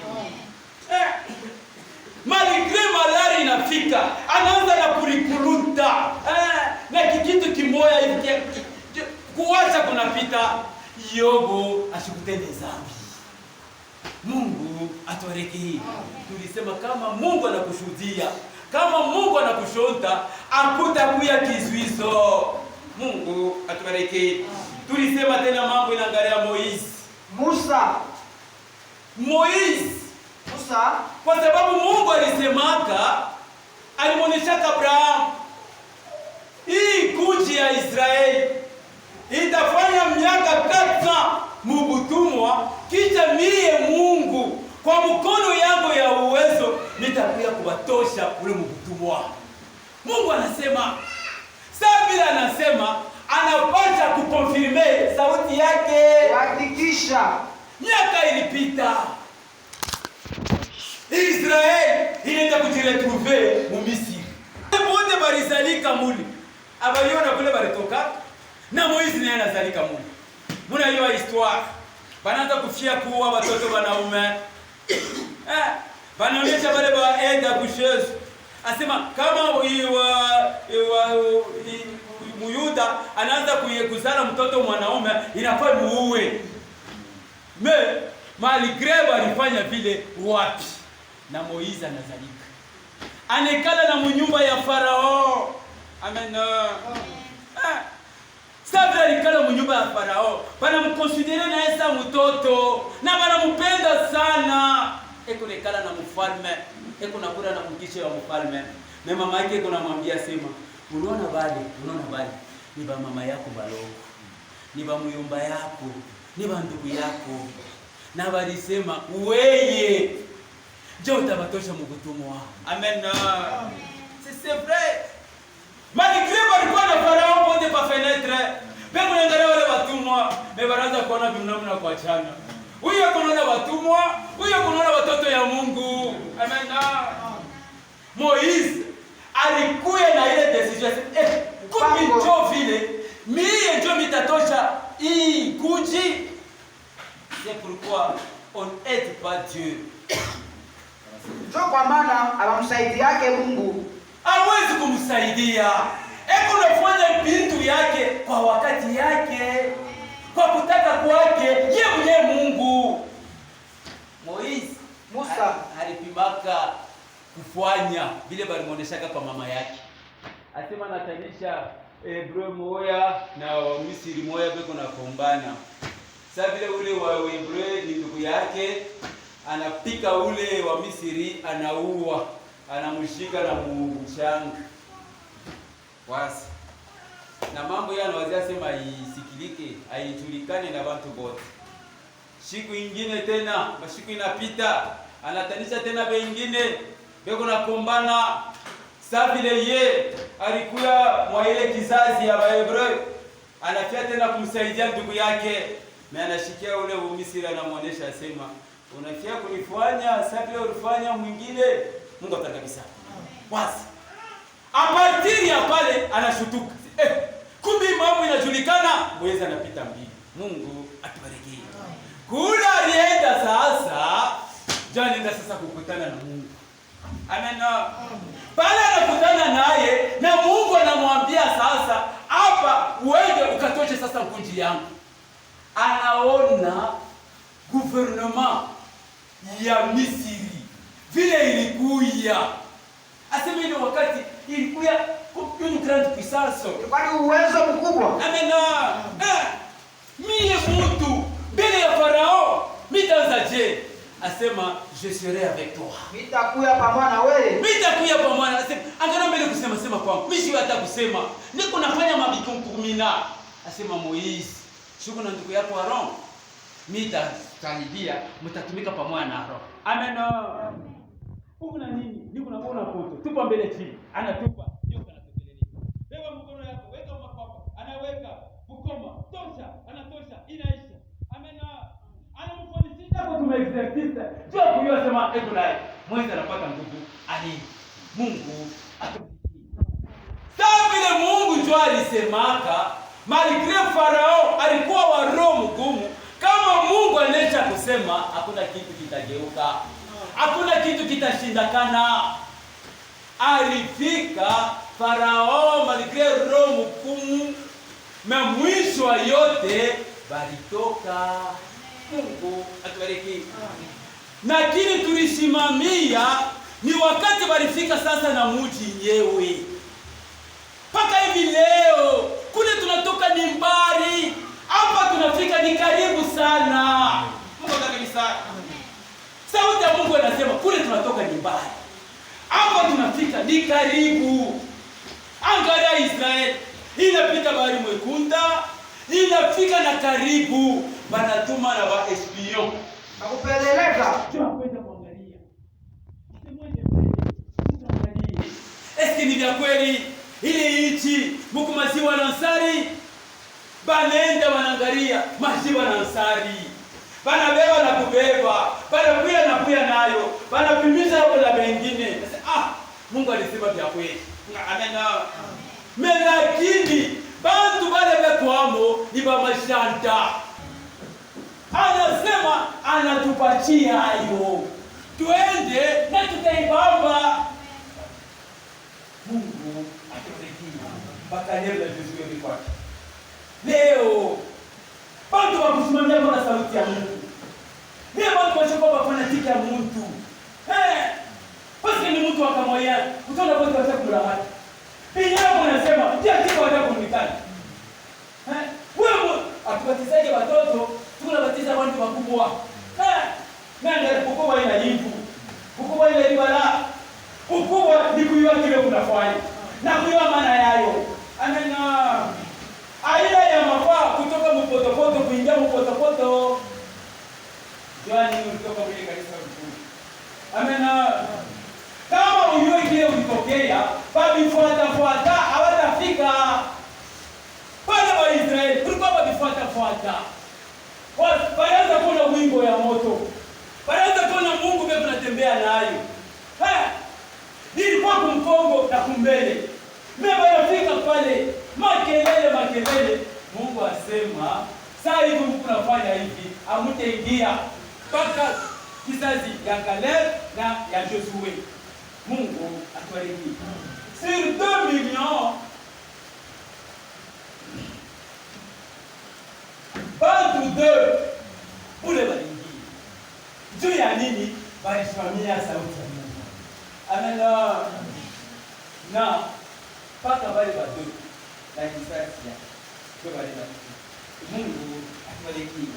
Maligre malari inafika, anaanza na kurikuruta. Na kikitu kimoya hivi kuacha kunapita. Yobo asikutende dhambi. Mungu atubariki. Tulisema kama Mungu anakushuhudia, kama Mungu anakushonta, hakutakuwa kizuizo. Mungu atubariki. Tulisema tena mambo inaangalia Musa. Kwa sababu Mungu alisemaka, alimuonesha Abrahamu, hii kuji ya Israeli itafanya miaka 400 mubutumwa, kisha mie Mungu kwa mkono yangu ya uwezo nitakuja kubatosha ule mubutumwa. Mungu anasema, Sabila anasema, anapata kukonfirme sauti yake. Hakikisha Miaka ilipita, Israeli inaenda kujiretrouver mu Misiri. Bonde barizalika muli. Abaliona kule baritoka na Moizi naye anazalika muli. Mnajua histoire. Banaanza kufia kuua watoto wanaume. Banaonyesha wale ba aide accoucheuse. Asema kama Muyuda anaanza kuzala mtoto mwanaume inafaa muue. Malgré walifanya vile wapi? Na Moizi anazalika. Anekala na munyumba ya Farao. Amen. Sabila alikala munyumba ya Farao. Banamkonsidere na esa mtoto na banamupenda sana. Eko nekala na mfalme. Eko nakula na mkishe wa mfalme. Na mama yake eko namwambia sema, unaona bali. Ni ba mama yako baloko. Ni ba muyomba yako. Ni ba ndugu yako. Na balisema weye ndio utabatosha mubutumwa. Amen. C'est vrai. Malgré walikuwa na Farao bonde pa fenêtre. Bego nangara wale watumwa, bebaraza kuona binamna kwa chana. Huyo kunaona watumwa, huyo kunaona watoto ya Mungu. Amen. Moizi alikuwa na ile decision. Kumbe ndio vile mie ndio mitatosha hii kuji. C'est pourquoi on n'aide pas Dieu. ndio kwa maana abamsaidi yake Mungu hawezi kumsaidia. Eko nafanya bintu yake kwa wakati yake, kwa kutaka kwake yeye mwenyewe Mungu. Musa alipimaka kufanya vile balimuoneshaka kwa mama yake. Asema natanisha Hebreu moya na Misri moya beko na kombana. Sasa vile ule wa Hebreu ni ndugu yake, anapika ule wa Misri anaua, anamshika na mchanga. Wasi. Na mambo yale anawazia sema isikilike, haijulikane na watu wote. Siku ingine tena, masiku inapita, anatanisha tena wengine, beko na kombana. Sasa vile ye alikuwa mwa ile kizazi ya Wahebreu, anafia tena kumsaidia ndugu yake, na anashikia ule wa Misri anamuonesha sema, unafia kunifanya sasa vile ulifanya mwingine, Mungu atakabisa. Wasi. A partir ya pale anashutuka. Kumbe mambo inajulikana, mwezi anapita mbili. Mungu atubariki. Kula alienda sasa, jana nenda sasa kukutana na Mungu. Amen. Pale anakutana naye na Mungu anamwambia sasa, hapa uende ukatoshe sasa mkunji yangu. Anaona gouvernement ya Misri vile ilikuya. Asema ile wakati ilikuya une grande puissance. kwani uwezo mkubwa. Amen. Mie mtu mbele ya Farao mitazaje? Asema je serai avec toi. Nitakuya pamoja na wewe. Nitakuya pamoja na asema angana mbele kusema sema kwangu. Mimi hata kusema niko nafanya mabikonkurumina. Asema Moizi, shuko na ndugu yako Aaron. Mitakaribia mtatumika pamoja na Aaron. Amen. Huko na nini? Niko na kuona poto. Tupa mbele chini. Anatupa. Joka anatokelelea. Beba mkono yako, weka makwapa. Anaweka. Bukoma. Tosha. Anatosha. Inaisha. Amen. Anamfundisha kwa tumeexercise. Sio kujua sema eko naye. Mwezi anapata nguvu. Ali. Mungu atubariki. Sasa vile Mungu ndio alisemaka, malgré Farao alikuwa wa roho mgumu, kama Mungu anaisha kusema hakuna kitu kitageuka. Hakuna kitu kitashindakana. Alifika Farao malgré roho mgumu, na mwisho yote balitoka. Mungu atubariki. Lakini tulisimamia ni wakati walifika sasa na mji nyewe. Paka hivi leo kule tunatoka ni mbali, hapa tunafika ni karibu sana. Mungu atakabisa. Sauti ya Mungu anasema kule tunatoka ni mbali, hapa tunafika ni karibu. Angalia Israeli inapita bahari Mwekunda, inafika na karibu, banatuma na ba espion Nakupeleleka. tunakwenda kuangalia eski ni vya kweli ile nchi muku maziwa na Ansari. Banaenda wanaangalia maziwa na Ansari, banabeba na kubeba, banakuya nayo, banapimiza hapo na wengine. Mungu alisema vya kweli. Amena. Lakini bantu bale bekwamo ni ba mashanta. Anasema anatupatia hayo, tuende na tutaibamba. Mungu atubariki mpaka leo na vizuri kwake. Leo bantu wakusimamia kwa sauti ya Mungu. Leo bantu wachoka kwa fanatiki ya mtu. Basi ni mtu akamoya, utaona watu watakula hata. Binadamu anasema, "Ndio kitu watakunikana." Wewe akubatizaje watoto, tunabatiza watu wakubwa. Nenda ukubwa ina jivu. Ukubwa ile ibara. Ukubwa ni kuiwa kile unafanya. Na kuiwa maana yayo. Amena. Aina ya mafaa kutoka mpotopoto kuingia mpotopoto. Joani kutoka kwenye kanisa mkuu. Amena. Kama ujue kile ulitokea, babifuata hawatafika. Pale wa Israeli kulikuwa babifuata. Wanaanza kuona wingo ya moto. Wanaanza kuona Mungu vile tunatembea nayo. Nilikuwa kumkongo na kumbele. Mimi wanafika pale, makelele. Mungu asema, "Sasa hivi Mungu anafanya hivi, amutaingia mpaka kizazi ya Caleb na ya Joshua." Mungu atubariki. Sur 2 millions bantu 2 ule balingi. Juu ya nini? Balisimamia sauti ya Mungu. Amena. Na paka bale bado na kisasi ya kwa bale bado. Mungu atubariki.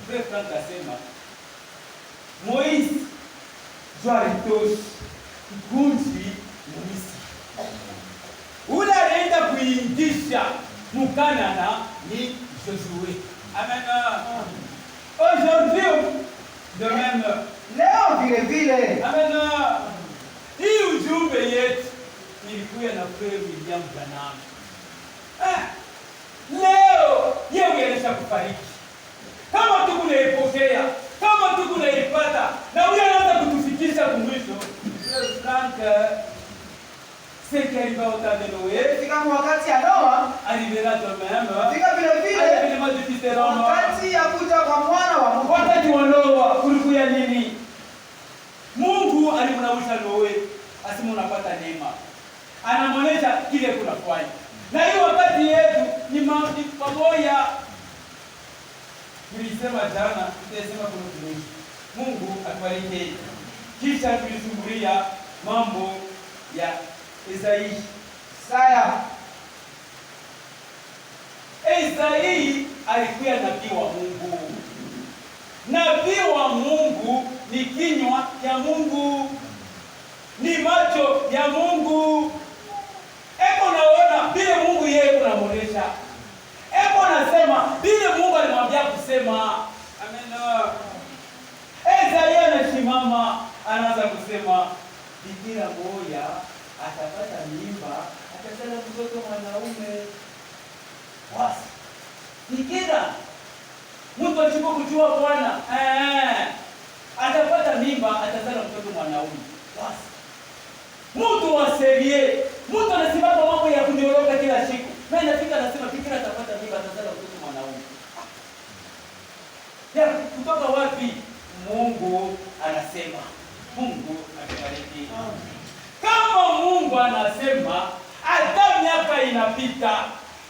Frère Frank asema Moïse Jaritos Gunzi Moïse. Ule alienda kuingisha Mukanana ni Josué. Amen. Aujourd'hui, de même. Leo vile. Amen. Hii ujumbe yetu ilikuwa na Frère William Branham. Leo yeye alisha kufariki. Kama tukunaipokea, kama tukunaipata, na huyo anaanza kutufikisha kumwisho. Frank c'est qui arrive au temps de Noé. Fika wakati ya Noa, Arrivera de même. fika vile wakati ya kuja kwa mwana wa Mungu. Wakati wa Noa kulikuwa nini? Mungu alimnawisha Noe, asema unapata neema. Anamwonyesha kile kunafanya. Na hiyo wakati yetu ni pamoja. Tulisema jana, tutasema kuna tumishi. Mungu atubariki. Kisha tulisumbulia mambo ya Isaia. Isaia alikuwa nabii wa Mungu. Nabii wa Mungu ni kinywa cha Mungu, ni macho ya Mungu. Eko naona vile Mungu yeye kunamuonesha. Eko nasema vile Mungu alimwambia kusema. Amen. Isaia anasimama anaanza kusema bikira moja atapata mimba, atazala mtoto mwanaume. Wasi. Bikira mtu asipo kujua Bwana, atapata mimba, atazala mtoto mwanaume. Wasi. Mtu wa serie, mtu anasimama mambo ya kunioroka kila siku. Mimi nafika nasema bikira atapata mimba, atazala mtoto mwanaume. Ya kutoka wapi? Mungu anasema. Mungu atubariki. Kama Mungu anasema, hata miaka inapita,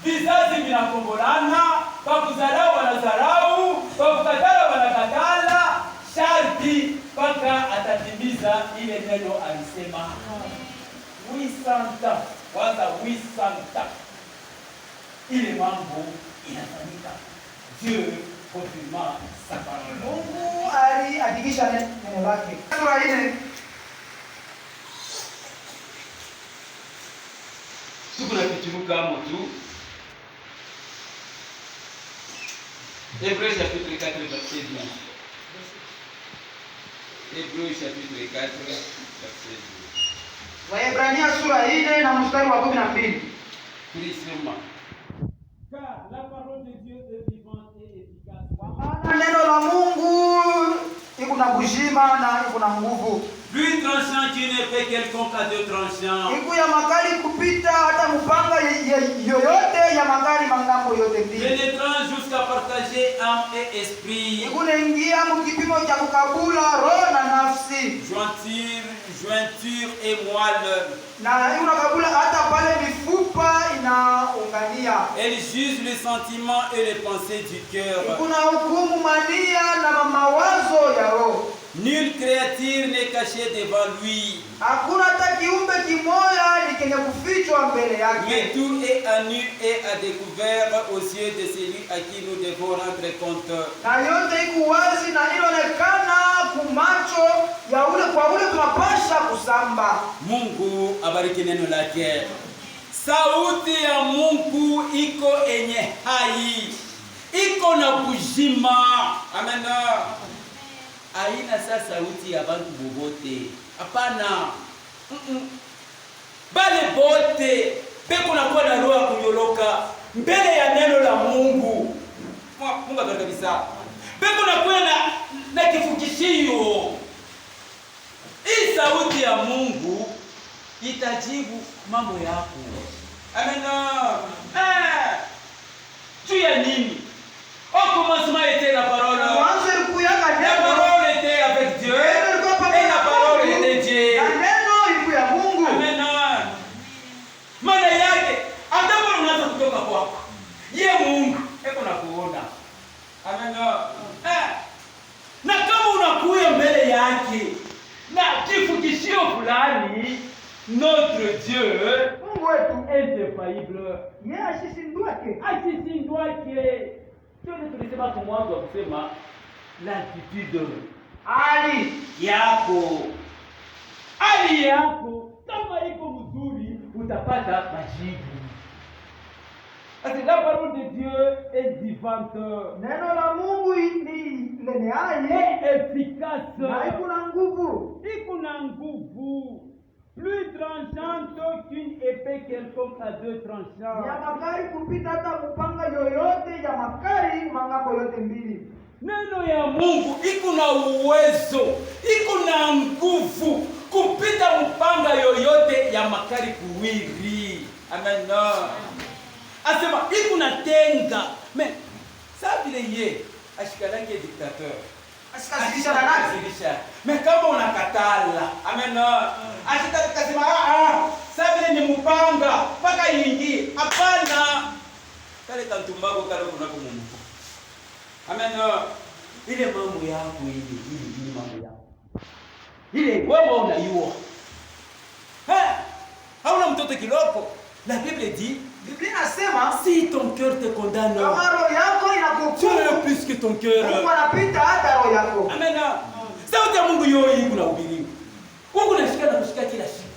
vizazi vinakombolana, wakuzarau wanazarau, wakukatala wanakatala, sharti mpaka atatimiza ile neno alisema. 800 kwanza 800 ile mambo inafanyika. Dieu confirma sa parole. Mungu alihakikisha neno lake. Sura ile tuko na kichuruka hapo tu. Hébreux chapitre 4 verset 12. Hébreux chapitre 4 verset 12. Waebrania sura 4 na mstari wa 12. Tulisema car la parole de Dieu est vivante et efficace. Neno la Mungu iko na bujima na iko na nguvu. Plus tranchant qu'une épée quelconque à deux tranchants. Iko ya makali kupita hata mpanga yoyote ya makali mangambo yote mbili. Pénétrant jusqu'à partager âme et esprit. Iko naingia mkipimo cha kukabula roho na nafsi. Jointure et moelle. Na iko nakabula hata pale mifupa inaungania. Elle juge les sentiments et les pensées du cœur. Iko na hukumu mania na mawazo ya roho. Nulle créature n'est cachée devant lui. Hakuna hata kiumbe kimoja ni kenye kufichwa mbele yake. Mais tout est à nu et à découvert aux yeux de celui à qui nous devons rendre compte. Na yote iko wazi na inaonekana kumacho ya ule kwa ule tunapasha kusamba. Mungu abariki neno lake. Sauti ya Mungu iko enye hai. Iko na bujima. Amen. Haina sasa sauti ya bantu bobote. Hapana. Bale bote beko na kwa na roho kunyoloka mbele ya neno la Mungu. Mungu abariki kabisa. Beko na kwa na kifukishio. Hii sauti ya Mungu itajibu mambo yako. Amen. Tu ya nini? Au commencement était la parole. La parole était avec Dieu. Et la parole était Dieu. Amen. Maana yake hata kama unaanza kutoka kwako, yeye Mungu eko na kuona. Amen. Na kama unakuya mbele yake na kifukishio fulani, notre Dieu est infaillible. Asisindwake. Tulisema kwa mwanzo kusema l'attitude ali yako kama iko mzuri utapata majibu. Parce que la parole de Dieu est vivante. Neno la Mungu ni lenye hai et efficace. Na iko na nguvu. Plus tranchante qu'une épée quelconque à deux tranchants. Ya makali kupita hata mpanga yoyote ya makali mangambo yote mbili. Neno ya Mungu iko na uwezo, iko na nguvu kupita mpanga yoyote ya makali kuwili. Amen. Asema iko na tenga. Mais ça vile ye ashikalaki dictateur. Mais kama unakatala. Amen. Asitakasema sasa ni mpanga mpaka ingi. Hapana. Kale kantumbago kale kunako Mungu. Amen. Ile mambo yako ile mambo yako. Ile wewe unaiua. Hauna mtoto kiloko. La Bible dit, Biblia inasema si ton cœur te condamne, kama roho yako tu inakuhukumu, es plus que ton cœur. Mungu anapita hata roho yako. Amen. Sauti ya Mungu yoyi kuna ubiri. Mungu anashika na kushika kila siku.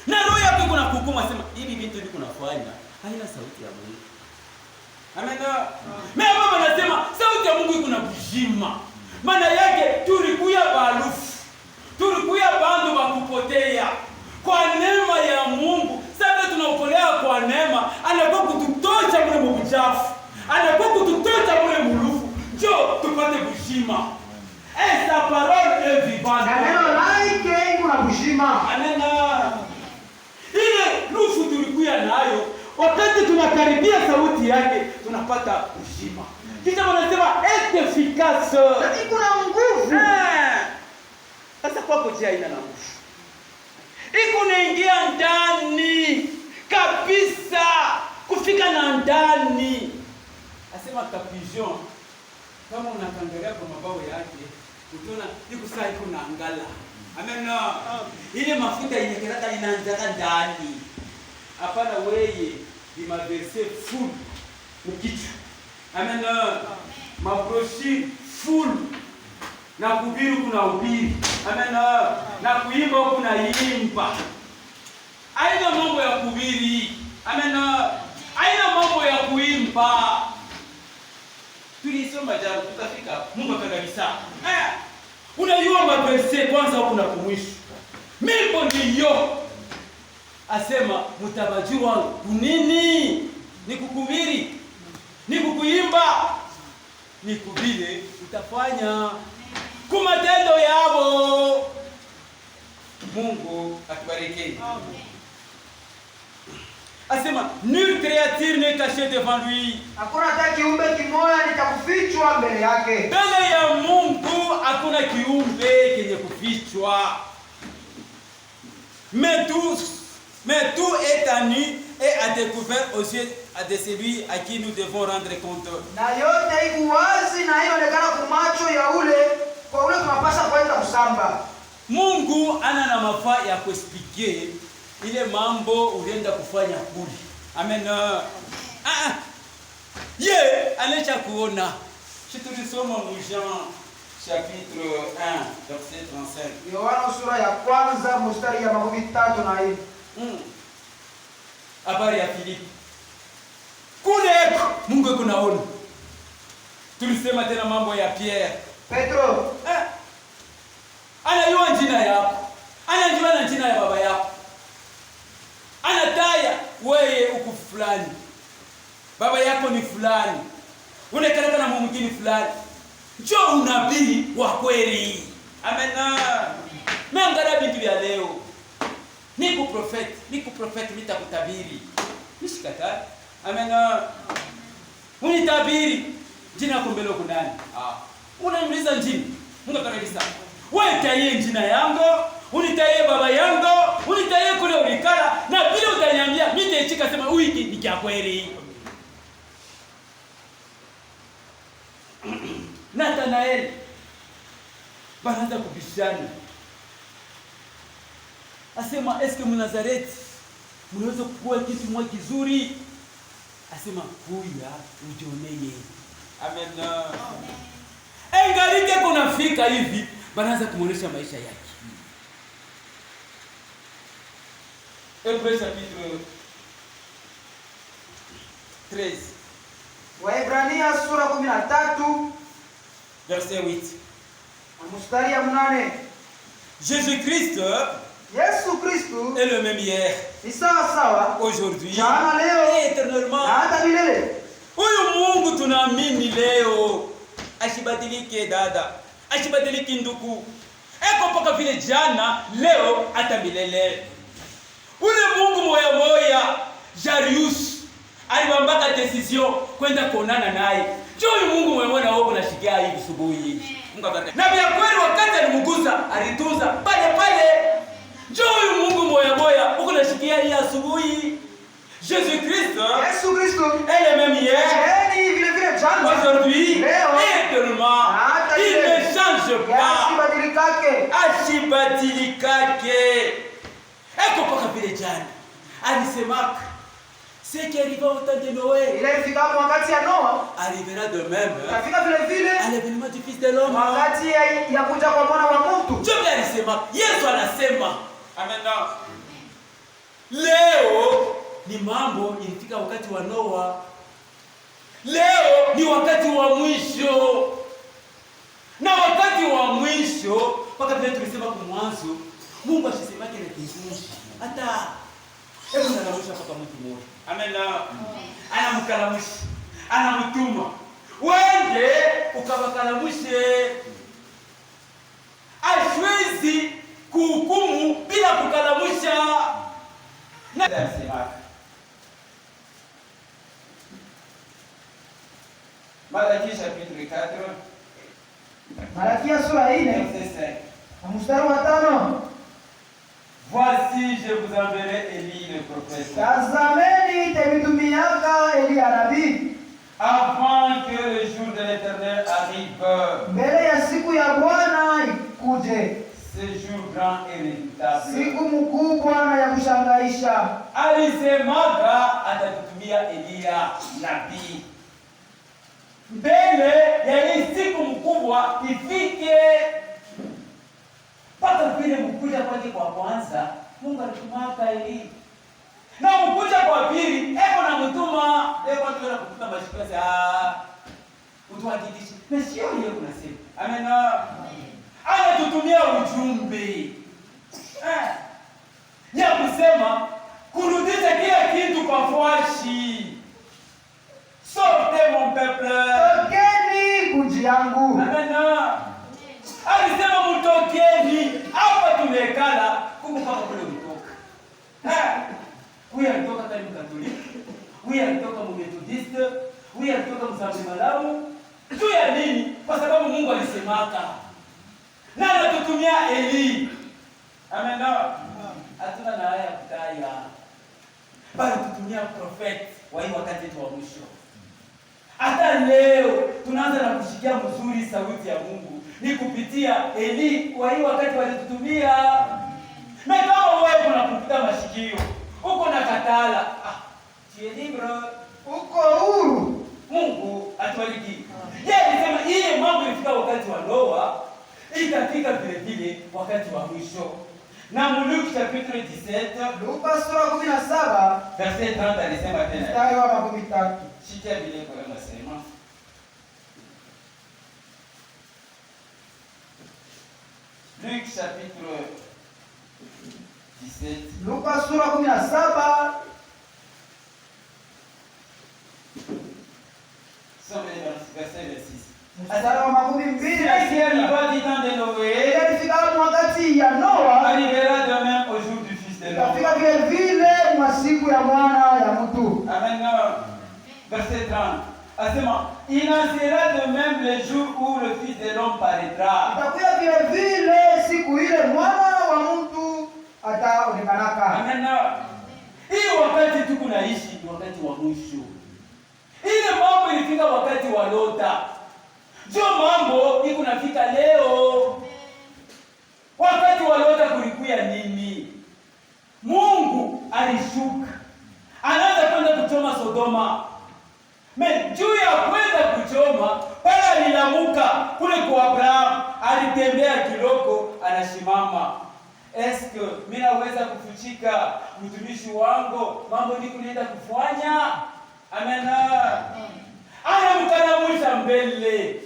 Na roho yako kuna kuhukumu, asema hivi vitu hivi kunafanya. Haina sauti ya Mungu. Amen. Mimi baba nasema sauti ya Mungu iko na bujima. Maana yake tulikuya balufu. Tulikuya bandu bakupotea. Kwa neema ya Mungu, sasa tunaokolea kwa neema, anakuwa kututosha mule mbuchafu. Anakuwa kututosha mule mulufu. Njoo tupate bujima. Et sa parole est vivante. Na neno lake iko na bujima. Amen. Ile lufu tulikuya nayo, wakati tunakaribia sauti yake, tunapata bujima. Kisha wanasema est efficace. Na iko na nguvu. Sasa kwako je, haina na nguvu? Iko naingia ndani kabisa, kufika na ndani. Asema kapigeon, kama unakangalia kwa mabawa yake, utaona iko saa iko na angala. Amen. Ile mafuta inakeraka inaanzaka ndani. Hapana wewe bimaverse full mkichu. Amen. Mabroshi full. Na kuhubiri kuna ubiri. Amen. Na kuimba kuna imba. Haina mambo ya kuhubiri. Amen. Haina mambo ya kuimba. Tulisoma jana tukafika Mungu akagabisa. Unajua maverse kwanza huko na kumwisho. Mimbo ndiyo. Asema mtabajua nini? Ni kukuhubiri. Ni kukuimba. Ni kubile utafanya kumatendo yao. Mungu akubariki. Amen. Asema nulle créature n'est cachée devant lui. Hakuna hata kiumbe kimoja kitakufichwa mbele yake. Mbele ya Mungu hakuna kiumbe kenye kufichwa. Mais tout est à nu et à découvert aux yeux de celui à qui nous devons rendre compte. Na yote iko wazi na inaonekana kwa macho ya ule kwa ule tunapaswa kwenda kusamba. Mungu ana na mafaa ya kuexpliquer ile mambo ulienda kufanya kuli. Amen. Anacha kuona. Tulisoma Jean chapitre 1 verset 35. Yohana sura ya kwanza mstari ya 3 habari ya Filipi. Kule Mungu yuko naona. Tulisema tena mambo ya Pierre. Petro. Anajua jina yako. Anajua na jina ya baba yako. Anataya wewe uko fulani. Baba yako ni fulani. Unakalaka na mwingine fulani. Njoo unabii wa kweli. Amen. Meangalia bintu vya leo. Niko prophet nitakutabiri. Nishikataa. Amen. Unitabiri. Jina lako mbele uko nani? Unauliza jina. Mungu atakabisa. Wewe taye jina yangu, unitaye baba yangu, unitaye kule ulikala na vile utaniambia mimi nitachika sema wiki ni kia kweli. Nathanael banaanza kubishana. Asema eske Mnazareti mnaweza kuwa kitu mwa kizuri? Asema kuya ujionee. Amen. Engalike kunafika hivi banaanza kumuonesha maisha yake. Hébreux chapitre 13. Waebrania sura 13 verset 8. Mstari ya 8. Jésus-Christ Yesu Kristo est le même hier, ni sawa aujourd'hui jana, leo et éternellement. na hata milele. Huyu Mungu tunaamini leo asibadilike dada, asibadilike ndugu. Eko mpaka vile jana, leo hata milele. Ule Mungu moya Jarius alimwambaka decision kwenda kuonana naye. Njoo huyu Mungu moya wao unashikia hivi asubuhi. Mungu abariki. Na vya kweli wakati alimgusa, alitunza pale. Njoo huyu Mungu moya uko unashikia hii asubuhi. Jésus-Christ, Yesu Kristo est le même hier, vile jana, aujourd'hui, leo et éternellement. Il ne change pas. Asibadilikake. Eko paka vile jana. Alisemaka ce qui arriva au temps de Noé, ile ifika wakati ya Noa, arrivera de même kafika vile à l'événement du Fils de l'homme. wakati ya kuja kwa mwana wa mtu. Njoo alisema, Yesu anasema. Amen. Leo ni mambo ilifika wakati wa Noa. Leo ni wakati wa mwisho. Na wakati wa mwisho, mpaka vile tulisema kwa mwanzo, Mungu ashisemake na kizushi. Hata hebu nalamusha mpaka mtu mmoja. Amen. Anamkalamusha. Anamtuma. Wende ukabakalamushe. Ashwezi kuhukumu bila kukalamusha. Na anasema Malaki chapitre 4. Malaki sura 4 mstari wa 5. Voici je vous enverrai Élie le prophète. Tazameni nitamtumiaka Elia nabii avant que le jour de l'Éternel arrive. Mbele ya siku ya Bwana ikuje. Ce jour grand et redoutable. Siku mkubwa na ya kushangaisha. Alisemaga atatutumia Elia nabii. Mbele ya hii siku mkubwa ifike. Paka vile mkuja kwake kwa kwanza, Mungu alitumaka Elia. Na mkuja kwa pili, eko na mtuma, eko ndio kukuta mashikasi. utuhakikishe. Na sio yeye unasema. Amen. Anatutumia ujumbe. Ya kusema kurudisha kila kitu kwa fwashi. Sortez mon peuple. Tokeni kuji yangu. Amen. Alisema mtokeni. Hapa tumekala kumbe kama kule kutoka. Huyu alitoka kama Mkatoliki. Huyu alitoka Methodiste. Huyu alitoka Msambi Malamu. Juu ya nini? Kwa sababu Mungu alisemaka. Na anatutumia Eli. Amen. Hatuna na haya kutaya. Bali tutumia prophet wa hii wakati wetu wa mwisho. Hata leo tunaanza na kushikia mzuri sauti ya Mungu. Ni kupitia Eli wa hii wakati walitutumia. Na kama wewe unakupita mashikio, uko na katala. Tieni bro, Uko huru. Mungu atubariki. Yeye alisema ile mambo ilifika wakati wa Noa, itafika vile vile wakati wa mwisho. Na Luke chapitre 17, Luka sura 17 verset 30 alisema tena. mstari wa 13. Shikia vile kwa anasema. Luke chapitre 17. Luka sura 17 verset 26. mstari wa 22 Si arriva du temps de Noé, ilifika wakati ya Noa, arrivera de même au jour du Fils de l'homme. ikafika vile vile masiku ya mwana ya mtu. Amen. Verset 30. Asema, il en sera de même le jour où le Fils de l'homme paraîtra. Itakuwa vile vile siku ile mwana wa mtu ataonekanaka. Amen. Hii wakati tuko naishi ni wakati wa mwisho. Ile mambo ilifika wakati wa Lota. Ndio mambo iko nafika leo. Wakati wa Lota kulikuwa nini? Mungu alishuka. Anaanza kwenda kuchoma Sodoma. Juu ya kwenda kuchoma, pale alilamuka kule kwa Abraham, alitembea kiloko, anashimama. Eske mimi naweza kufuchika mtumishi wangu mambo niko naenda kufanya? Amen. Anamkanamusha mbele.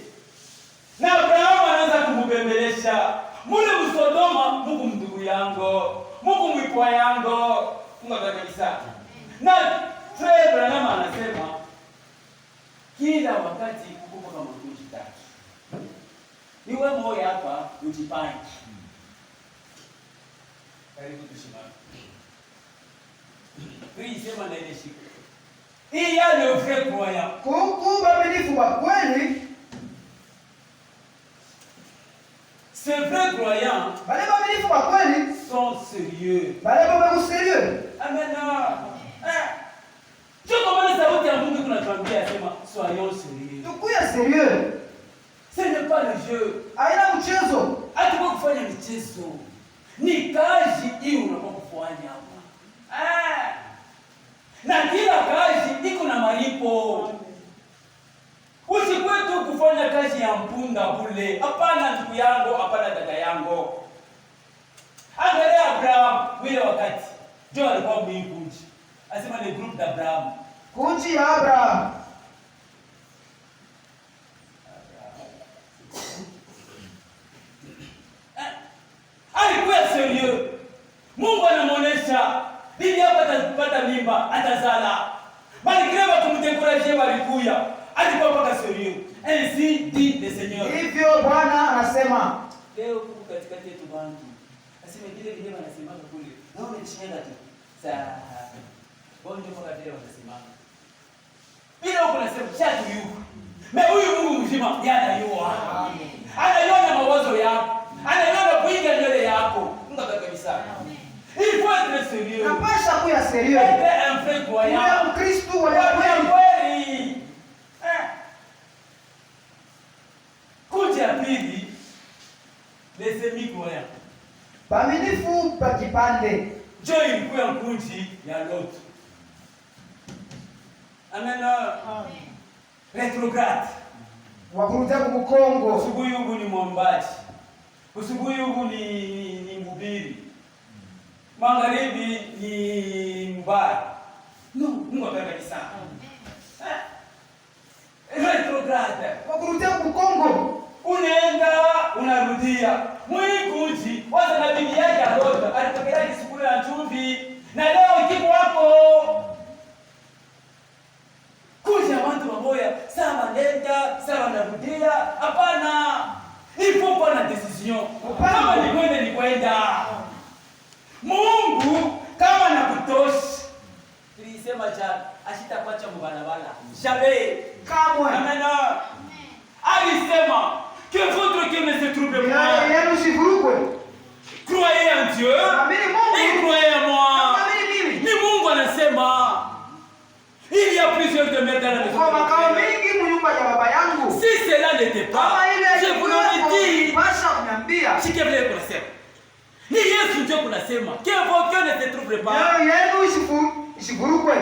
Na Abraham anaanza kumbembelesha. Mule Msodoma, Mungu ndugu yangu, Mungu mwipwa yangu. Mungu kabisa. Na Frere Branham anasema kila wakati kuko kama makundi tatu. Niwe moyo hapa ujipange. Karibu tusimame. Hii sema na ile siku. Hii yale ufre kwa Kuku waaminifu wa kweli, ces vrais croyants wale waaminifu wa kweli sont sérieux. wale wako serieux. Amen. Je comprends sauti ya Mungu tunatuambia sema soyons sérieux. Tukuya serieux. Ce n'est pas le jeu. Haina mchezo. Hatuko kufanya michezo. Ni kazi hii unakuwa kufanya hapa. Na kila kazi iko na malipo. Usikwe tu kufanya kazi ya mpunda kule. Hapana ndugu yangu, hapana dada yangu. Angalia Abraham vile wakati. Ndio alikuwa mwinguji. Asema le groupe d'Abraham. Kundi ya Abraham. Alikuwa serieux. Mungu anamuonesha bibi hapa atapata mimba, atazala. Bali kile kumtekuraje walikuya. Alikuwa mpaka serieux. Ainsi dit le Seigneur. Hivyo Bwana anasema Leo kuko katikati yetu bantu. Asema vile vile wanasema kule. Na umechenga tu. Sasa bonjo mpaka vile wanasema. Bila uko nasema chatu yuko. Na huyu Mungu mzima yanayua. Amen. Anaiona mawazo yako. Anaiona kuingia mbele yako. Mungu kabisa. Il faut être sérieux. napasha kuya serieux. Être un vrai croyant. Kuya Mkristo wa kweli. Kweli. Kuja ya pili, les semi-croyants. Waaminifu pa kipande. Jo ilikuwa kunji ya Lot. Amen. Retrograde. Wakurudia kubukongo. Usubuhi huku ni mwombaji. Usubuhi huku ni mhubiri. Magharibi ni mbaya. No, Mungu akabaki sana. retrograde. Wakurudia kukongo. Unaenda unarudia. Mwikuji waza na bibi yake alota alipokea kisukuru ya chumvi na leo kipo hapo. Kuja watu wamoya sawa nenda sawa narudia. Hapana. Ipo kwa na decision. Kama ni kwenda ni kwenda. Mungu kama nakutoshi. Tulisema jana asitakuacha mbalabala. Jamais. Kamwe. Amen. Alisema que votre cœur ne se trouble pas. Yeye usivurugwe. Croyez en Dieu. Amini Mungu. Et croyez en moi. Amini mimi. Ni Mungu anasema. Il y a plusieurs demeures dans la maison. Kwa makao mengi mnyumba ya baba yangu. Si cela n'était pas, je vous l'aurais dit. Pasha kuniambia. Si kile kunasema. Ni Yesu ndio kunasema. Que votre cœur ne se trouble pas. Yeye usivurugwe.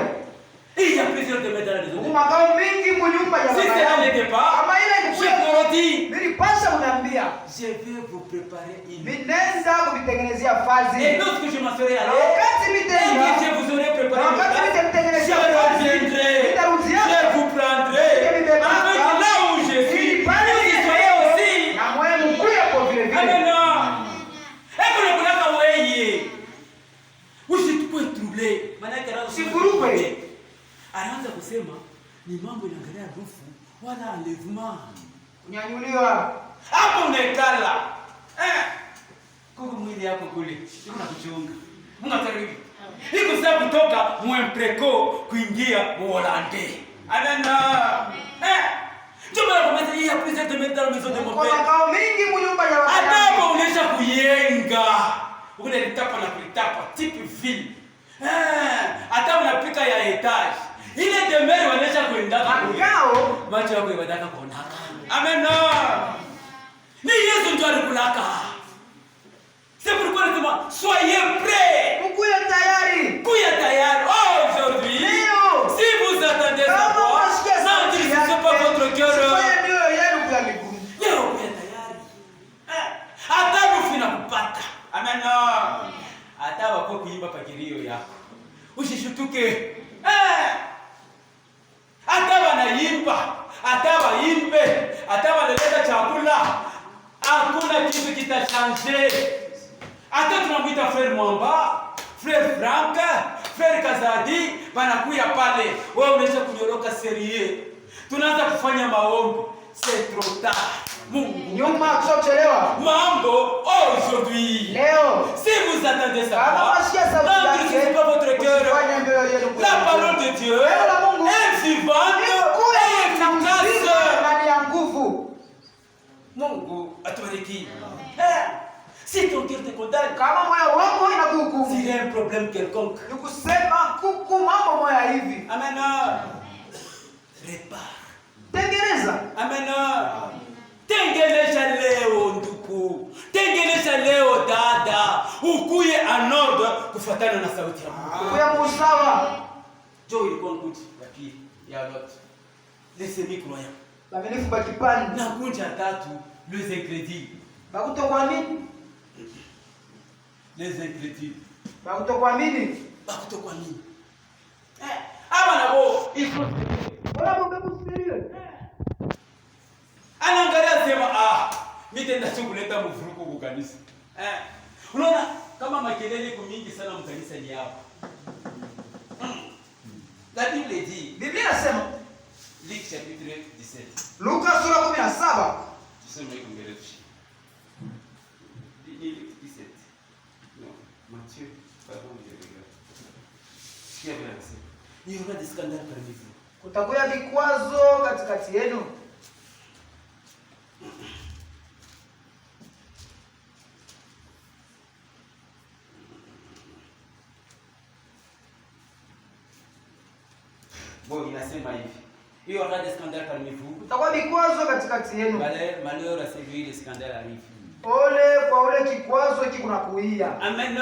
Il y a plusieurs demeures dans la maison. Kwa makao mengi mnyumba ya baba Si yangu. cela n'était pas, Kama ile je vous l'aurais dit. Mimi pasha kuniambia. Je vais vous préparer une. Nenda kubitengenezea fazi. Et lorsque je m'en serai allé, Wakati et mitenda. que je vous aurai préparé une Wakati place, mitemtengenezea je fazi. reviendrai, Nitarudia. je vous prendrai, avec là où je suis, vous y soyez aussi. Na mwe mkuya kwa vile vile. Amen. Eko le kulaka weye. Usitupe troublé. Maana yake anaanza Usivurugwe. Anaanza kusema ni mambo inaangalia harufu wala enlèvement. Kunyanyuliwa. Hapo unaikala. Kuku mwili yako kule. Unakuchunga. Mungu akaribu. Iko sasa kutoka mwempreko kuingia Holande. Amen. Jumla kwa meza hii ya plusieurs de mettre dans la maison de mon Kwa père. makao mengi mnyumba ya baba yangu. Hata unaisha kuyenga. Ukule litapa na kulitapa type ville. Hata unapika ya etage. Ile demeure wanaisha kuendaka kule. Makao Macho yako yanataka kuona. Amen. Ni Yesu ndio alikulaka. C'est pourquoi nous demandons, soyez prêts. mkuya tayari. Kuya tayari. Aujourd'hui, Leo. si vous attendez ça, Kama unasikia non, sauti ne yake, c'est pas votre cœur. usifanye mioyo yenu kuwa migumu. Leo kuya tayari. Hata kufina kupata. Amen. Hata wako kuimba pakirio yako. Usishutuke. Hata wanaimba, hata waimbe, hata wanaleta chakula. Hakuna kitu kitachanje. Hata tunamwita frère Mwamba, frère Frank, frère Kazadi, wanakuya pale. Wewe unaisha kunyoroka serie. Tunaanza kufanya maombi. C'est trop tard. Mungu. Nyuma kuchelewa. Mambo aujourd'hui. Leo. Si vous attendez ça, Kama unasikia sauti non, ne yake, pas votre cœur. usifanye mioyo yenu kuwa La migumu. parole de Dieu Neno la Mungu est vivante Mkuya et na uzima efficace. ndani ya nguvu. Mungu atubariki. Si ton cœur te condamne, Kama moyo wako inakuhukumu, s'il y a un problème quelconque, ni kusema kuku mambo moya hivi. amen. Répare. Tengeneza. Amen. Tengenesha leo ndugu. Tengenesha leo dada. Ukuye en ordre kufuatana na sauti ya Mungu. Kuya musawa. Jo ilikuwa nguti ya pili ya lot. Les semi-croyants. Baminifu bakipani. Na kunja tatu les incrédules. Bakutokuamini. Les incrédules. Bakutokuamini. Bakutokuamini. Aba nabo iko Bora mambo kusirio. anaangalia sema mimi tenda tu kuleta mvuruko kwa kanisa. Unaona kama makelele iko mingi sana mkanisa ni hapa. La Bible dit, Biblia inasema Luc chapitre 17. Luka sura 17. Tuseme iko mbele tu. Luc 17. Non, Matthieu, pardon, je regarde. Qui a bien laissé? Il y aura des scandales parmi vous. Kutakuya vikwazo katikati yenu. Bon, inasema hivi. Il y aura des scandales parmi vous. Kutakuwa vikwazo katikati yenu. Malheur à celui les scandales arrivent. Ole kwa ule kikwazo hiki kunakuia. Amen.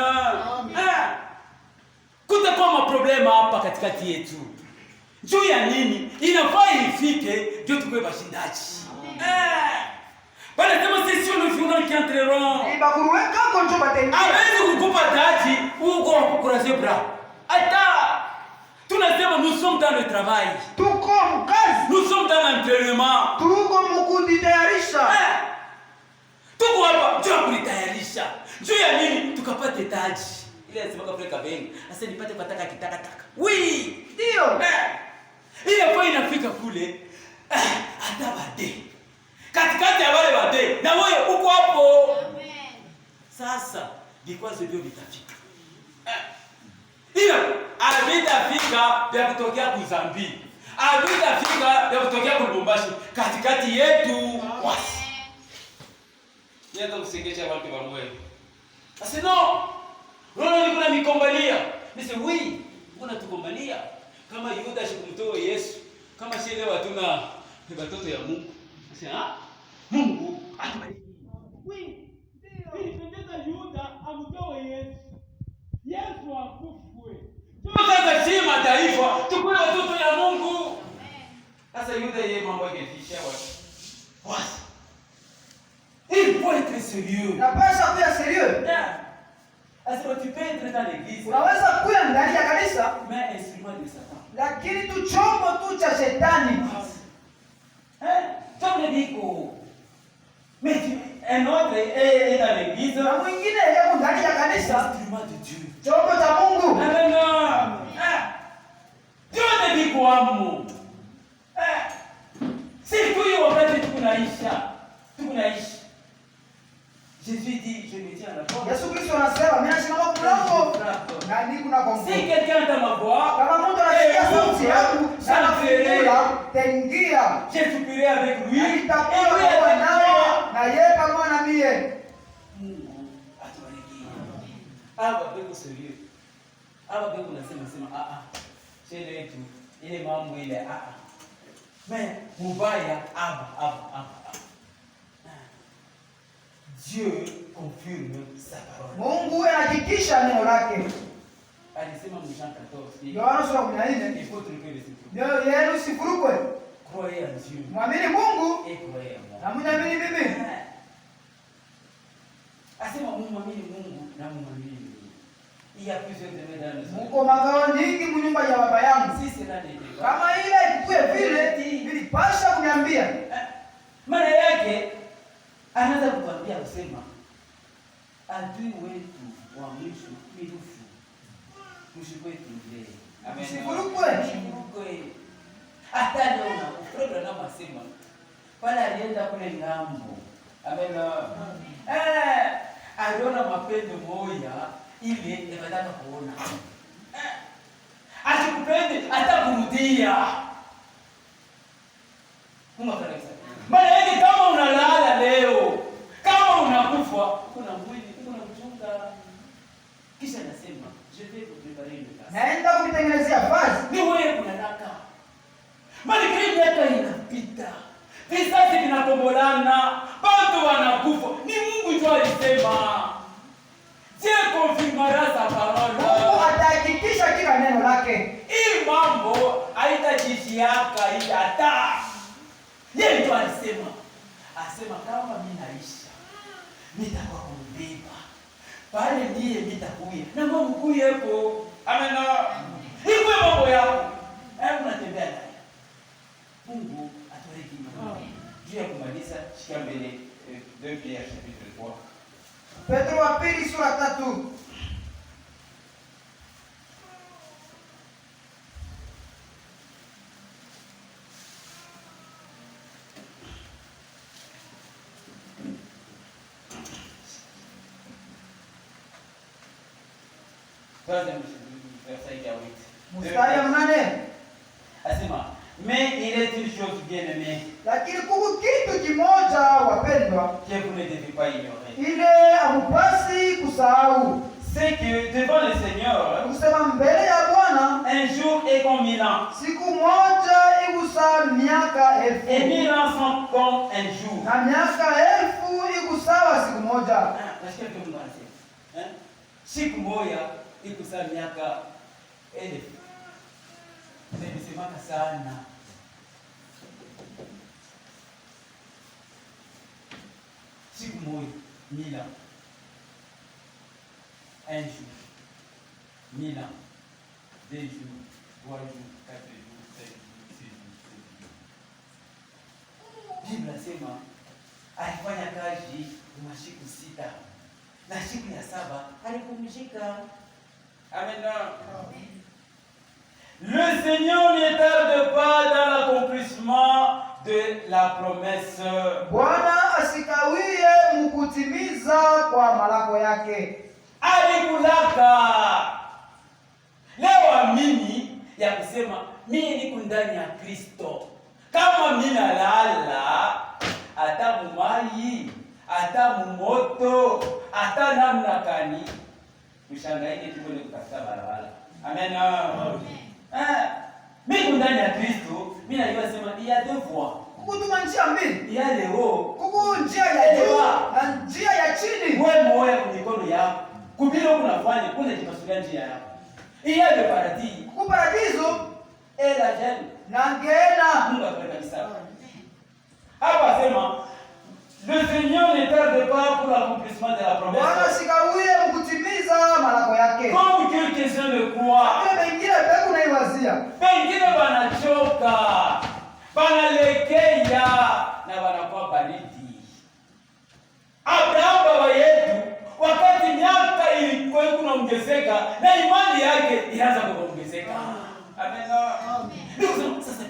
Kutakuwa maproblema hapa katikati yetu. Juu ya nini? Inafaa ifike ndio tukue bashindaji. Bana kama sisi sio nous qui entrerons. Ibakuruweka konjo batengi. Hawezi kukupa taji uko kukuraze bra. Hata tunasema nous sommes dans le travail. Tuko mkazi. Nous sommes dans l'entraînement. Tuko mkujitayarisha. Tuko hapa juu ya kujitayarisha. Juu ya nini? Tukapate taji. Ile anasema kwa Afrika bengi. Sasa nipate pataka kitakataka. Oui, Ndio. ile kwa inafika kule. Hata bade. Katikati ya wale bade. Na wewe uko hapo. Amen. Sasa vikwazo ndio vitafika. Ila havitafika vya kutokea kuzambi. Havitafika vya kutokea Lubumbashi. Katikati yetu wasi. Yenda kusengesha watu wa mwe. Ase no. Roho ni kuna mikombalia. Nise oui, kuna tukombalia. Kama Yuda shikumtoa Yesu. Kama si leo hatuna watoto ya Mungu. Ase Mungu atubariki. Oui. Ilipendeza Yuda amtoe Yesu. Yesu akufwe. Sasa si mataifa tukue watoto ya Mungu. Sasa Yuda yeye mambo yake fisha wapi? Il faut être sérieux. Napasha kuwa sérieux. Est-ce que tu peux être dans l'église? Unaweza kuwa ndani ya kanisa, Mais instrument de Satan. lakini tu chombo tu cha shetani. Chombo diko. Mais un autre est dans l'église. Na mwingine yeye ndani ya kanisa, Instrument de Dieu. chombo cha Mungu. Non. Dieu ne dit quoi mon. Si tu wakati tukunaishi. Jésus dit, je me tiens à la porte. Yesu Kristo anasema mimi nasimama kwa mlango na niko na kongo. Si quelqu'un entend ma voix, Kama mtu anasikia sauti yangu, sana kufungula, tengia. je souperai avec lui. Nitakuwa kwa nawe na yeye pamoja na mie. Mungu atubariki. Hapa beko sérieux. Hapa beko nasema sherehe yetu ile mambo ile Mais mubaya hapa. Dieu confirme sa parole. Mungu anahakikisha neno lake. Alisema mu Jean 14. Yohana sura 14. Il faut trouver le secret. Ndio yenu sifurukwe. Croyez en Dieu. Mwamini Mungu Et croyez en moi. na mniamini mimi. Asema mwamini Mungu na mwamini mimi. Il y a plusieurs demeures dans la maison. Muko makao nyingi mnyumba ya baba yangu. Si cela n'était pas. Kama ile ikue vile nilipasha kuniambia. Maana yake anaanza kukwambia kusema adui wetu wa mwisho ni rufu. Mshikwetu ile. Amen. Mshikwe. Hata leo na Fred anasema pale alienda kule ngambo. Amen. Aliona mapendo moja ile yakataka kuona. Asikupende hata kurudia. Mungu afariki. Maana yake kama unalala leo, kama unakufa, kuna mwili, kuna mchunga. Kisha nasema, je vais vous préparer une place. Naenda kutengenezea vazi. Ni wewe kunataka. Maana kile miaka inapita. Vizazi vinakombolana, watu wanakufa. Ni Mungu tu alisema. Dieu confirmera sa parole. Mungu atahakikisha kila neno lake. Hii mambo haitajishiaka hata. Yeye ndio alisema. Asema kama mimi naisha, nitakuwa kumbeba. Pale ndiye nitakuja. Na Mungu kuyepo. Amen. Iko mambo yako. Hebu natembea naye. Mungu atubariki. Juu ya kumaliza shika mbele 2 Pierre chapitre 3. Petro wa pili sura 3. Mstari wa 8. Asema, mais il est une chose bien aimée. Lakini kuku kitu kimoja wapendwa, Que vous ne devez pas ignorer. ile amupasi kusahau. C'est que devant le Seigneur, Kusema mbele ya Bwana, un jour est comme 1000 ans. siku moja igusa miaka Et 1000. 1000 ans sont comme un jour. Na miaka 1000 igusawa siku moja. Nasikia kama Mungu anasema. Siku moja ikusaa miaka 1000. Nimesemaka sana. Siku moja 1000 ans. Un jour. 1000 ans. 2 jours, 3 jours, 4 jours, 5 jours, 6 jours, 7 inasema alifanya kazi kwa siku 6 na siku ya 7 alipumzika. Amen. Le Seigneur ne tarde pas dans l'accomplissement de la promesse. Bwana asikawie mkutimiza kwa malako yake. Alikulaka. Leo amini ya kusema mimi niko ndani ya Kristo. Kama mimi nalala hata mumai, hata mumoto, hata namna kani, mshangaike tu ni kutafuta barabara. Amen. Mimi ndani ya Kristo, mimi najua sema il y a 2 voies. Kukutuma njia mbili. Il y a le haut. Kuku njia ya juu na njia ya chini. Wewe moyo kwa mikono yako. Kubiri unafanya kuna jipasulia njia yako. Il y a le paradis. Kuku paradiso Et la jeune. na ngena. Mungu akwenda kabisa. Hapa sema le Seigneur ne tarde pas pour l'accomplissement de la promesse. Bwana asikawie mkutimiza malako yake. Comme quelques-uns le croient. Wale wengine peku na iwazia. Wengine wanachoka. Wanalekea na wanakuwa baridi. Abrahamu baba yetu wakati miaka ilikuwa kunaongezeka na imani yake ilianza kuongezeka. Amen. Amen. Sasa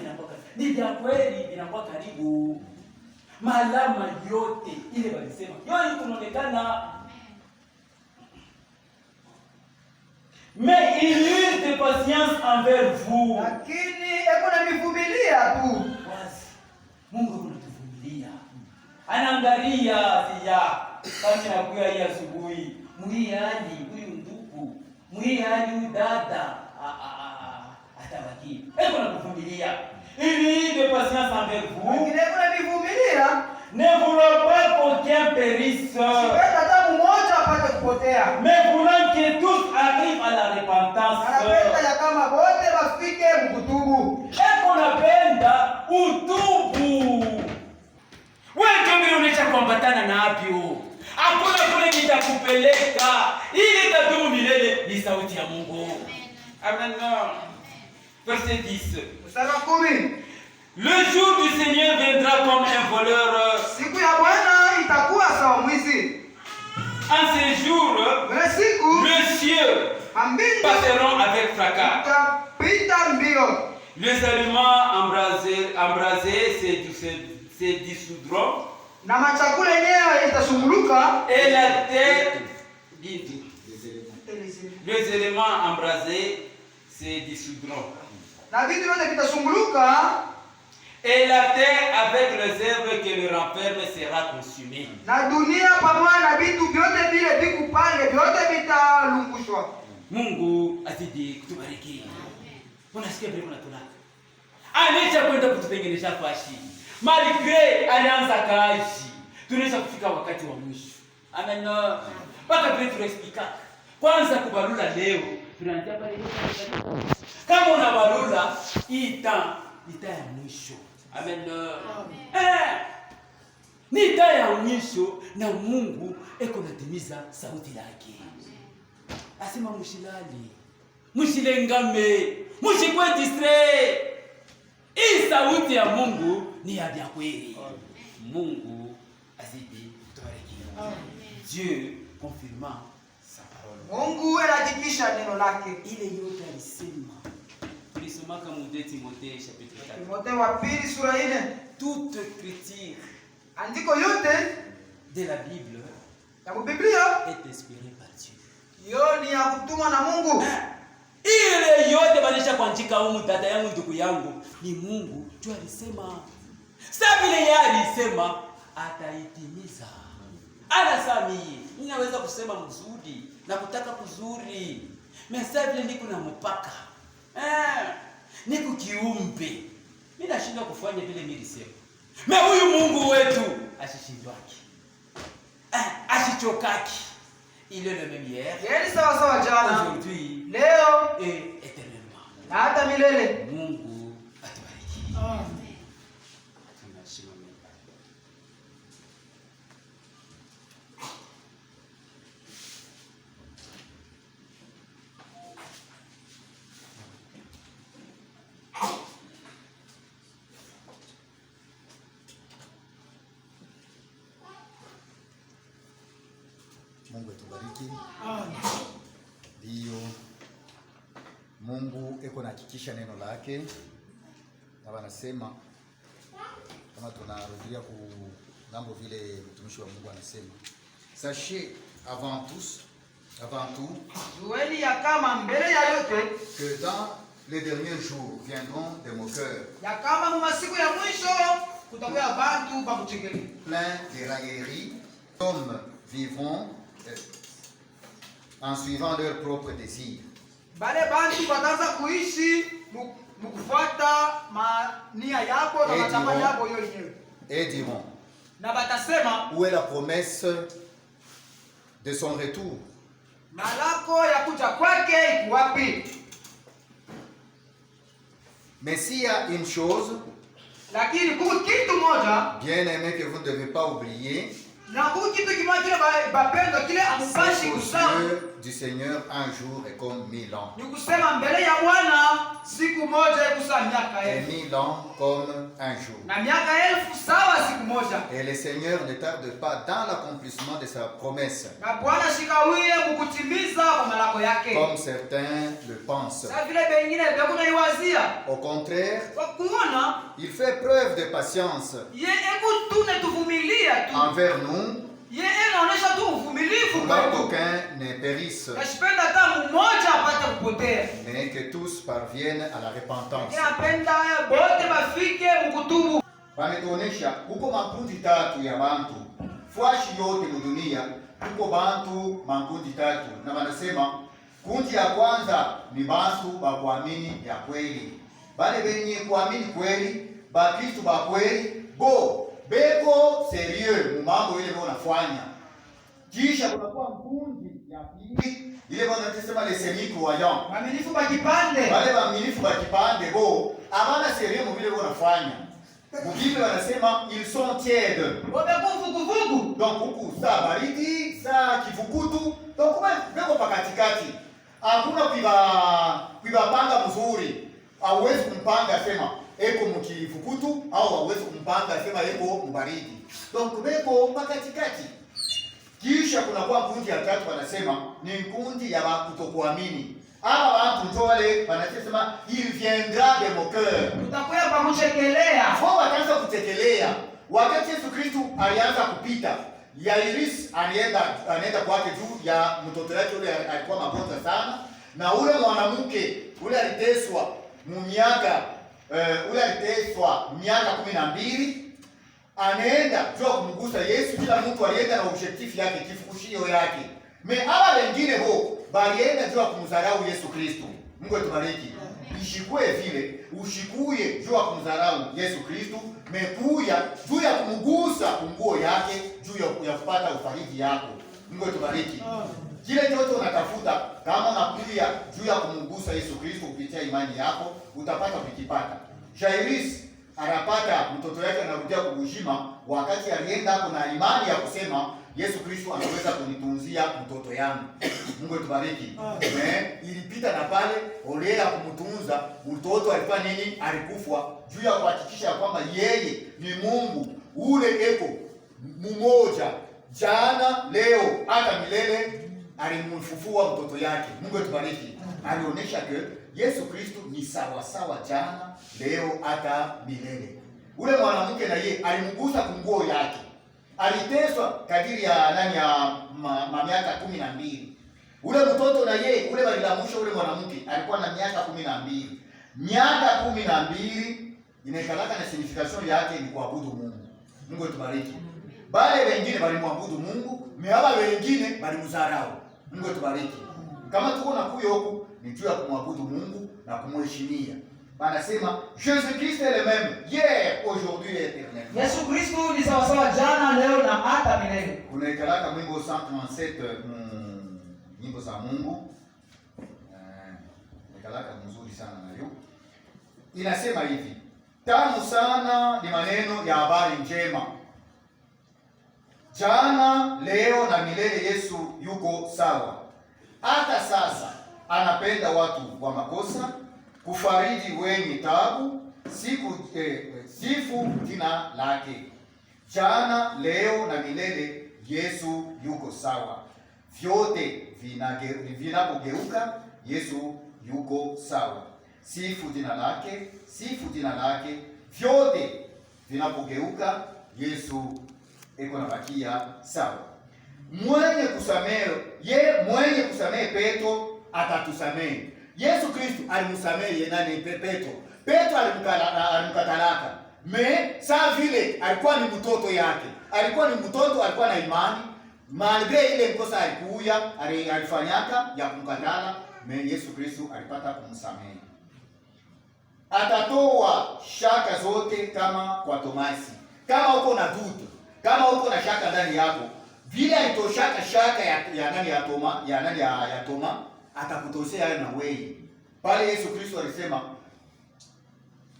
ni vya kweli vinakuwa karibu. Malama yote ile walisema yote kunaonekana. Mais il eut de patience envers vous. Lakini eko na mivumilia tu. Wazi. Mungu anatuvumilia. Anaangalia sija kama nakuya hii asubuhi. Mwiani huyu ndugu, mwiani dada. Atabaki. Eko na kuvumilia. Il eut de patience envers vous. Lakini eko na mivumilia. Ne voulant pas qu'aucun périsse. Siwezi hata mmoja apate kupotea. Mais voulant que tous arrivent à la repentance. Anapenda ya kama wote wafike mkutubu. Eko napenda utubu. Wewe kama unaisha kuambatana na apio. Hakuna kule nitakupeleka. Ili tatumu milele ni sauti ya Mungu. Amen. Verset 10. Mstari wa 10. Le jour du Seigneur viendra comme un voleur. Siku ya Bwana itakuwa sawa mwizi. En ces jours, Ile siku les cieux mbingu passeront avec fracas. itapita mbio. Les aliments embrasés se dissoudront. Na machakula yenyewe itasunguluka. Et la terre, les éléments embrasés se dissoudront. Na vitu vyote vitasunguluka. Et la terre avec les herbes qui le renferment sera consumée. Na dunia pamoja na vitu vyote vile viku pale vyote vitalungushwa. Mungu azidi kutubariki. Unasikia vile tunataka. Anaisha kwenda kututengeneza fashi. Malgré alianza kazi. Tunaweza kufika wakati wa mwisho. Amen. Paka vile tunaexplica. Kwanza kubalula leo. Tunaanza pale kama unabalula ita ya mwisho. Amen. Ni ita ya mwisho na Mungu eko natimiza sauti yake. Asema mshilali. Mshilengame. Mshikwe distrait. Hii sauti ya Mungu ni ya vya kweli. Mungu azidi kutubariki. Dieu confirma sa parole. Mungu anahakikisha neno lake. Ile yote alisema. Tulisomaka mu Timothée chapitre 4. Timotheo wa pili sura 4. Toute critique Andiko yote de la Bible ya Biblia est inspirée par Dieu. yo ni ya kutumwa na Mungu. Ile yote banisha kuandika humu dada yangu ndugu yangu ni Mungu tu alisema. Sasa vile yeye alisema ataitimiza. Anasamii. Ninaweza kusema mzuri na kutaka kuzuri. Mesa vile niko na mpaka. Niko kiumbe. Mimi nashinda kufanya vile nilisema. Na huyu Mungu wetu asishindwaki. Asichokaki. Il est le même hier. Yeye sawa sawa jana, Aujourd'hui leo et éternellement. na hata milele. Mungu atubariki. Amen. Tunasimama. atubariki. Ndio Mungu eko nahakikisha neno lake, na wanasema kama tunarudia ku ngambo vile mtumishi wa Mungu anasema, sachez avant tout jueni ya kama mbele ya yote que dans les derniers jours viendront des moqueurs, ya kama mu masiku ya mwisho kutakuwa bantu bakuchekele plein de railleries, hommes vivront en suivant leurs propres désirs. Bale bantu bataanza kuishi mukufuata mania yako na matamanio yako yenyewe. Et diront, Na batasema, où est la promesse de son retour? malako ya kuja kwake iko wapi? Mais s'il y a une chose, Lakini kuko kitu moja, bien aimé, que vous ne devez pas oublier, na kuko kitu kimoja kile bapendwa kile amupashi c'est kusahau. aux yeux du Seigneur un jour est comme 1000 ans, Ni kusema mbele ya Bwana siku moja ikusa miaka et 1000 1000 ans comme un jour. na miaka 1000 sawa siku moja. Et le Seigneur ne tarde pas dans l'accomplissement de sa promesse, Na Bwana shikawie mukutimiza kwa malako yake. comme certains le pensent. Sasa vile bengine beko naiwazia. Au contraire, Kwa kuona il fait preuve de patience ye hebu tuvumilia tu. envers nous, Ye anaonesha tu uvumilivu pour kwetu. qu'aucun ne périsse, Nashipenda hata mmoja apate kupotea. mais que tous parviennent à la repentance. Napenda bote bafike mkutubu. Wametuonesha huko makundi tatu ya bantu fwashi yote mudunia, huko bantu makundi tatu, na wanasema kundi ya kwanza ni bantu bakuamini ya kweli, bale benye kuamini kweli, bakristu ba kweli bo beko serieux mu mambo ile wanafanya. Kisha kunakuwa mkundi ya pili ile wanasema les semi-croyants, Waaminifu bakipande. wale waaminifu bakipande bo abana serieux mu vile wanafanya. Mugimbe wanasema ils sont tièdes. Wabeko vuguvugu. Donc huku saa baridi, saa kivukutu. Donc beko pakatikati. Hakuna kuibapanga mzuri. Hauwezi kumpanga sema eko mkivukutu au hauwezi kumpanga sema eko mbaridi. Donc beko pakatikati. Kisha kuna kwa kundi ya tatu wanasema ni kundi ya kutokuamini. Aba bantu ndio wale wanasema il viendra de moqueurs. Tutakuya pakuchekelea. Wao wataanza kutekelea. Wakati Yesu Kristo alianza kupita, Yairus anaenda kwake juu ya mtoto wake ule alikuwa magonjwa sana, na ule mwanamke ule aliteswa miaka 12, anaenda juu kumgusa Yesu. Kila mtu alienda na objectif yake, kifukushio yake. Hawa wengine bo balienda juu kumdharau Yesu Kristo. Mungu atubariki. Ishikue vile ushikuye juu ya kumdharau Yesu Kristo, mekuya juu ya kumgusa nguo yake, juu ya kupata ufariji yako. Mungu atubariki. Kile chote unatafuta kama unakuja juu ya kumgusa Yesu Kristo kupitia imani yako, utapata ukipata. Jairus anapata mtoto wake anarudia kubushima wakati alienda hapo na imani ya kusema Yesu Kristo anaweza kunitunzia mtoto yangu. Mungu atubariki. Ilipita na pale olea kumtunza mtoto, alikuwa nini? Alikufa juu ya kuhakikisha kwamba yeye ni Mungu ule eko mmoja jana, leo hata milele. Alimfufua mtoto yake. Mungu atubariki. Alionyesha ke Yesu Kristo ni sawa sawa jana, leo hata milele. Ule mwanamke na yeye alimgusa kunguo yake. Aliteswa kadiri ya miaka 12. Ule mtoto na yeye ule walilamusha ule mwanamke alikuwa na miaka 12. Miaka 12 inaikalaka na signification yake ni kuabudu Mungu. Mungu atubariki. Bale wengine walimwabudu Mungu, meaba wengine walimdharau. Mungu atubariki. Kama tuko na kuyo huku ni juu ya kumwabudu Mungu na kumheshimia. Banasema Jésus Christ est le même hier, aujourd'hui et éternellement. Yesu Kristo ni sawa sawa jana, leo na hata milele. Kunaikalaka mwimbo 137 nyimbo za Mungu. Naikalaka mzuri sana nayo. Inasema hivi. Tamu sana ni maneno ya habari njema. Jana, leo na milele Yesu yuko sawa. Hata sasa anapenda watu wa makosa, kufariji wenye taabu, sifu jina lake. Jana, leo na milele Yesu yuko sawa. vyote vinapogeuka, Yesu yuko sawa. Sifu jina lake, sifu jina lake. Vyote vinapogeuka, Yesu iko nabakia sawa. Mwenye kusamehe Petro atatusamehe. Yesu Kristo alimsamehe nani? Petro. Petro alimkatalaka. Saa vile alikuwa ni mtoto yake. Alikuwa na imani. Malgré ile mkosa alifanyaka ya kumkatala, Yesu Kristo alipata kumsamehe. Atatoa shaka zote kama kwa Tomasi. Kama uko na dudu, kama uko na shaka ndani yako, vile alitoshaka shaka ya Toma, atakutosea na wewe. Pale Yesu Kristo alisema,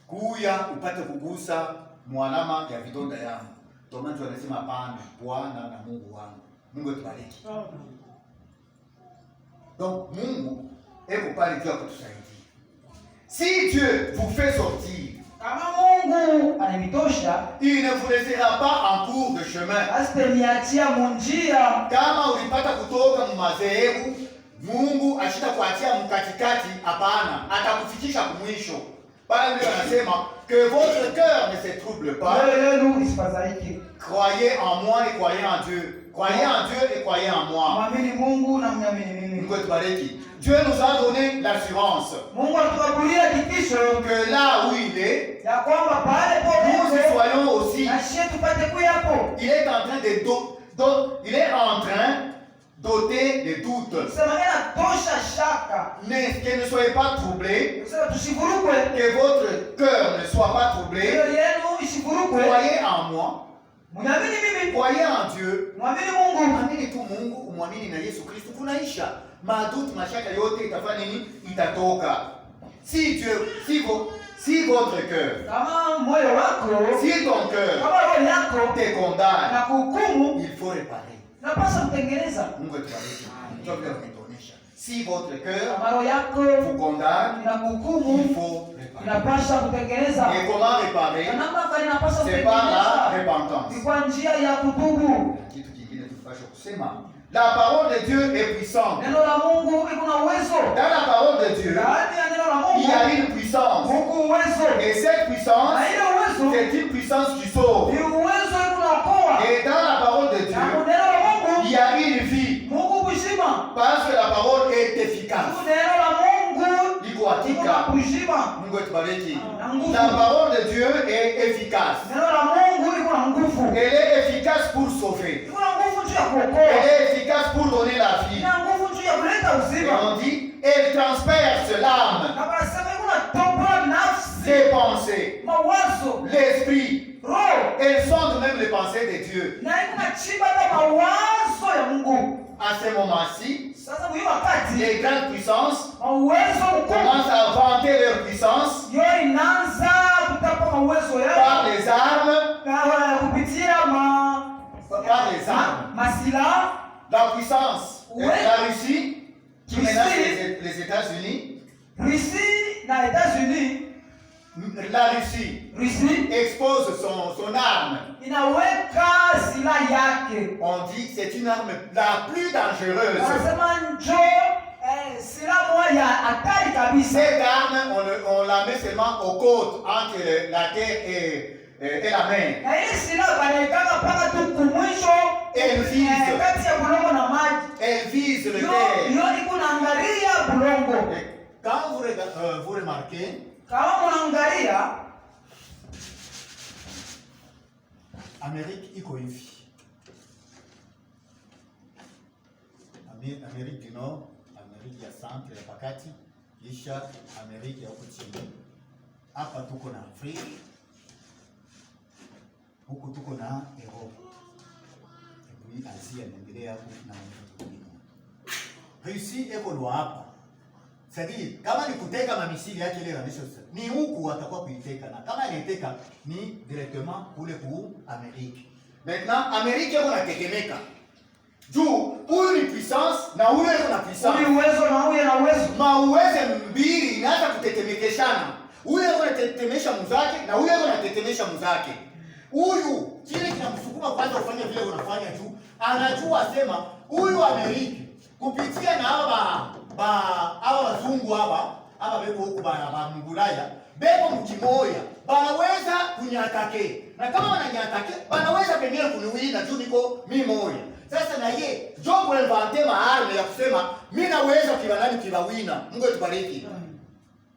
kuya upate kugusa mwalama ya vidonda yangu. Toma tu anasema hapana, Bwana na Mungu wangu. Mungu atubariki. Donc Mungu eko pale juu kutusaidia. Si Dieu vous fait sortir, kama Mungu ananitosha, il ne vous laissera pas en cours de chemin. Asitaniachia munjia. Kama ulipata kutoka mmadhehebu, Mungu ashitakuachia mkatikati, hapana, atakufikisha kumwisho. Pale ndio anasema que votre cœur ne se trouble pas. Croyez en moi et croyez en Dieu. Croyez en Dieu et croyez en moi. Mwamini Mungu na mniamini mimi. Mungu atubariki. Dieu nous a donné l'assurance. Mungu alitupatia hakikisho que là où il est, ya kwamba pale nous y soyons aussi. Na sisi tupate kuya hapo. Il est en train d'ôter les doutes. Que ne soyez pas troublés. Que votre cœur ne soit pas troublé. Croyez en moi. Croyez en Dieu. Mwamini tu Mungu, mwamini na Yesu Kristo, kunaisha. Madutu mashaka yote itafanya nini? Itatoka. Si votre cœur, si ton cœur te condamne, il faut réparer. Mungu atubariki. Ndio vile umetuonesha. Si votre cœur vous condamne, il faut réparer. Et comment réparer? C'est par la repentance. Kitu kingine tupashe kusema, la parole de Dieu est puissante. Dans la parole de Dieu, il y a une puissance. Et cette puissance, c'est une puissance qui sauve. Et dans la parole de Dieu, il y a une vie. Parce que la parole est efficace. La parole de Dieu est efficace. Elle est efficace pour sauver. Elle est efficace pour donner la vie. Et on dit, elle transperce l'âme, les pensées, l'esprit. Elles sont de même les pensées de Dieu. À ce moment-ci, les grandes puissances commencent à vanter leur puissance par les armes. La puissance, la Russie qui menace les États-Unis. La Russie expose son arme. On dit que c'est une arme la plus dangereuse. Cette arme, on la met seulement aux côtes, entre la terre et la mer. Elle vise le terre. Quand vous remarquez, Amérique iko hivi. Amérique du Nord, Amérique ya Centre ya pakati, kisha Amérique ya huko chini. Hapa tuko na Afrika. Huko tuko na Europe. Ebi Asia inaendelea huko na wengine. Russia iko lo hapa. C'est-à-dire, kama ni kuteka mamisili yake ile inaonyesha ni huku watakuwa kuiteka, na kama inaiteka ni directement kule ku Amerique. Maintenant Amerique iko natetemeka. Juu huyu ni puissance na huyu iko na puissance. Huyu uwezo na huyu na uwezo. Mauwezo mbili inaanza kutetemekeshana. Huyu iko anatetemesha mzake na huyu iko anatetemesha mzake. Huyu kile kinamsukuma kwanza ufanye vile unafanya juu. Anajua sema huyu Amerique kupitia na hawa wazungu hapa beko huku ba Mgulaya beko mkimoya banaweza kunyatake, na kama wananyatake banaweza pengine kuniwina juu niko mimi moya. Sasa na ye jogo invente maarme ya kusema mimi naweza kibanani kibawina. Mungu atubariki.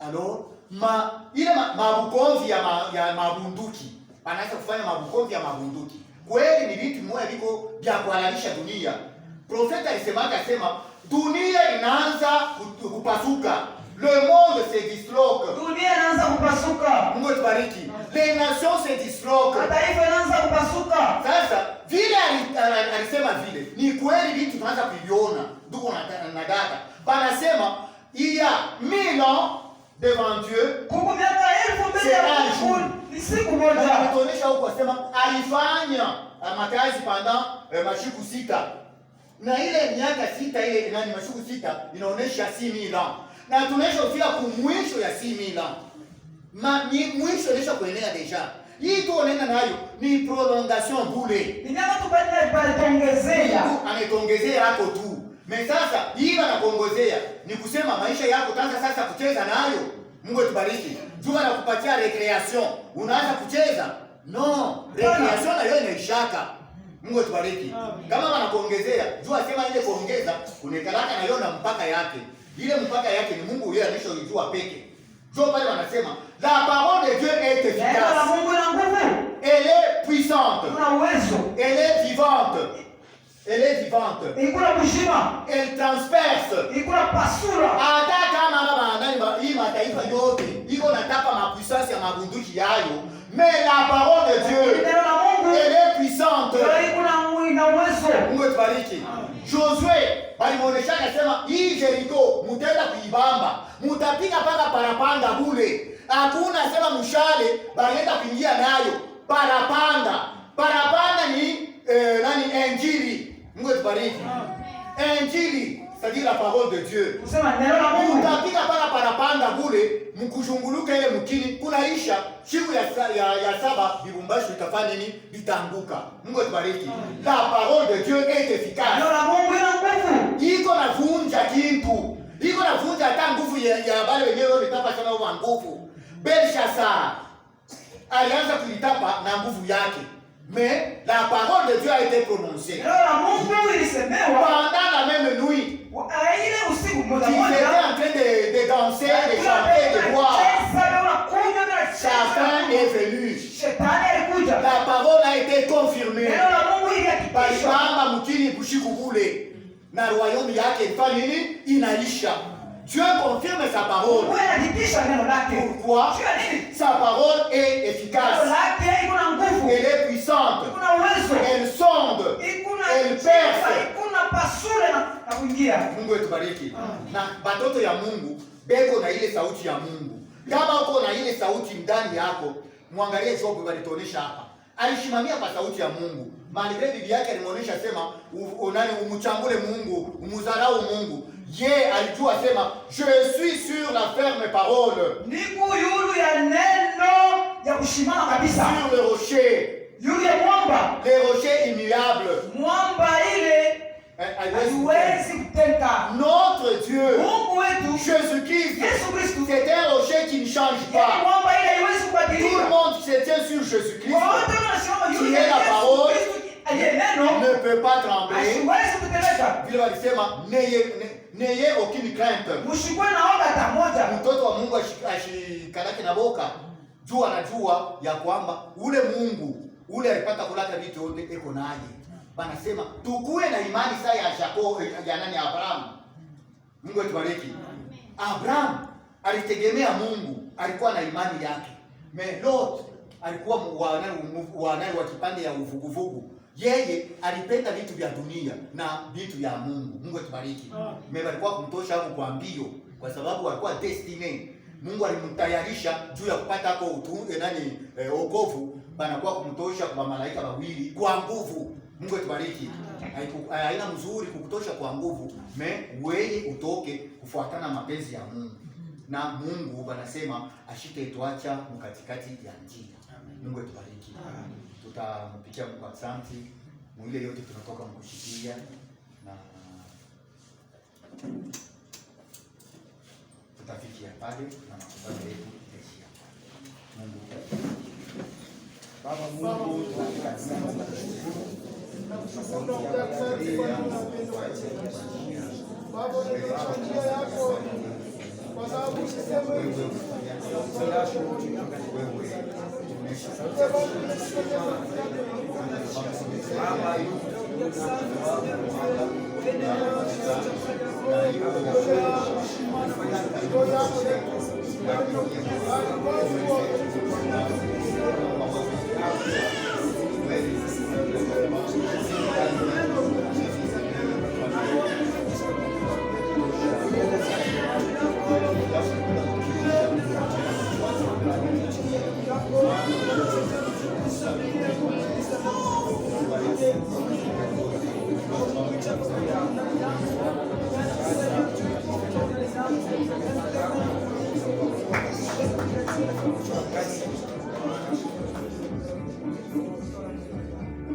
Alors ile mabukonzi ya mabunduki banaweza kufanya mabukonzi ya mabunduki. Kweli ni vitu moja viko vya kuhalalisha dunia. Profeta alisema dunia inaanza kupasuka. Le monde se disloque. Dunia inaanza kupasuka. Mungu atubariki. Les nations se disloquent. Mataifa inaanza kupasuka. Sasa vile alisema vile ni kweli vitu tunaanza kuviona. Ndugu na dada. Banasema il y a 1000 ans devant Dieu. Kuko miaka 1000 ya Mungu. Ni siku moja. Anatuonyesha huko asema alifanya makazi pendant mashiku 6. Na ile miaka 6 ile nani mashiku 6 inaonyesha 6000 ans. Na tunaisha kufika kumwisho ya 6000 ans. Mwisho inaisha kuenea deja. Hii tu unaenda nayo ni prolongation bure. Ni nyama tu pale tongezea. Anatongezea hapo tu. Sasa hii anakuongezea ni kusema maisha yako tanza sasa kucheza nayo. Mungu atubariki. Jua anakupatia recreation. Unaanza kucheza? No, recreation nayo inaishaka. Mungu atubariki. Kama wanakuongezea, jua sema ile kuongeza unekalaka nayo na mpaka yake. Ile mpaka yake ni Mungu yeye anashojua peke. Ndio pale wanasema la parole de Dieu est efficace. La Mungu ina nguvu. Elle est puissante. Kuna uwezo. Elle est vivante. Elle est vivante. Ikuna kushima. Elle transperce. Ikuna pasura. Hata kama nani hii mataifa yote iko nataka mapuissance ya mabunduki yayo, mais la parole de Dieu elle est puissante. Ikuna uwezo. Mungu atubariki. Josué balimuonesha akasema hii Jericho mutenda kuibamba, mutapiga paka parapanda bule. Hakuna sema mshale balienda kuingia nayo. Parapanda ni nani injili. Mungu atubariki. Injili, c'est-à-dire la parole de Dieu. Kusema neno la Mungu. Mutapiga paka parapanda bule, mkushunguluka ile mkini kunaisha siku ya 7 bibumbashi itafanya nini? Bitanguka. Mungu atubariki. La parole de Dieu est efficace. Neno la Mungu ina nguvu. Iko na vunja kintu. Iko na vunja hata nguvu ya wale wenyewe walitapa sana wa nguvu. Belshazzar alianza kulitapa na nguvu yake. Mais la parole de Dieu a été prononcée. Neno la Mungu ilisemewa pendant la même nuit. Ile usiku mmoja Ils étaient en train de danser, de chanter, de boire. Chacun est venu. La parole a été confirmée. Balibamba mukini bushiku bule. Na royaume yake ifanye nini? Inaisha. Dieu confirme sa parole. Pourquoi? Sa parole est efficace. Elle est puissante. Elle sonde. Elle perce. Mungu atubariki. Na batoto ya Mungu beko na ile sauti ya Mungu. Kama uko na ile sauti ndani yako, muangalie Job walituonesha hapa. Alishimamia kwa sauti ya Mungu. Malgré bibi yake alimuonesha sema umchangule Mungu, umudharau Mungu. Ye alijua sema je suis sur la ferme parole. Niko yulu ya neno ya kushimama kabisa. Sur le rocher. Yulu ya mwamba. Les rochers immuables. Mwamba ile haiwezi kuteka. Notre Dieu, Mungu wetu Jésus-Christ, Yesu Kristo, c'est un rocher qui ne change pas. Mwamba ile haiwezi kubadilika. Tout le monde se tient sur Jésus-Christ. Wote wanasimama yule Qui est la parole, ne peut pas trembler. Haiwezi kuteleka. Vile walisema n'ayez aucune crainte. Mshikwe na oga hata moja. Mtoto wa Mungu ashikanake na boka. Juu anajua ya kwamba ule Mungu ule alipata kulaka vitu yote eko naye. Banasema tukue na imani saa ya Jacob ya nani Abraham. Mungu atubariki. Abraham alitegemea Mungu, alikuwa na imani yake. Mais Lot alikuwa wa kipande ya uvuguvugu. Yeye alipenda vitu vya dunia na vitu vya Mungu. Mungu atubariki. Mais alikuwa kumtosha hapo kwa mbio kwa sababu alikuwa destiny. Mungu alimtayarisha juu ya kupata hapo wokovu, banakuwa kumtosha kwa malaika wawili kwa nguvu. Mungu atubariki. Haina mzuri kukutosha kwa nguvu, wewe utoke kufuatana mapenzi ya Mungu. Na Mungu banasema ashitetuacha mkatikati ya njia. Mungu atubariki. Tutampikia Mungu asante. Mwile yote tunatoka mkushikia na tutafikia pale na makubaliano yetu itaishia pale. Mungu Baba, Mungu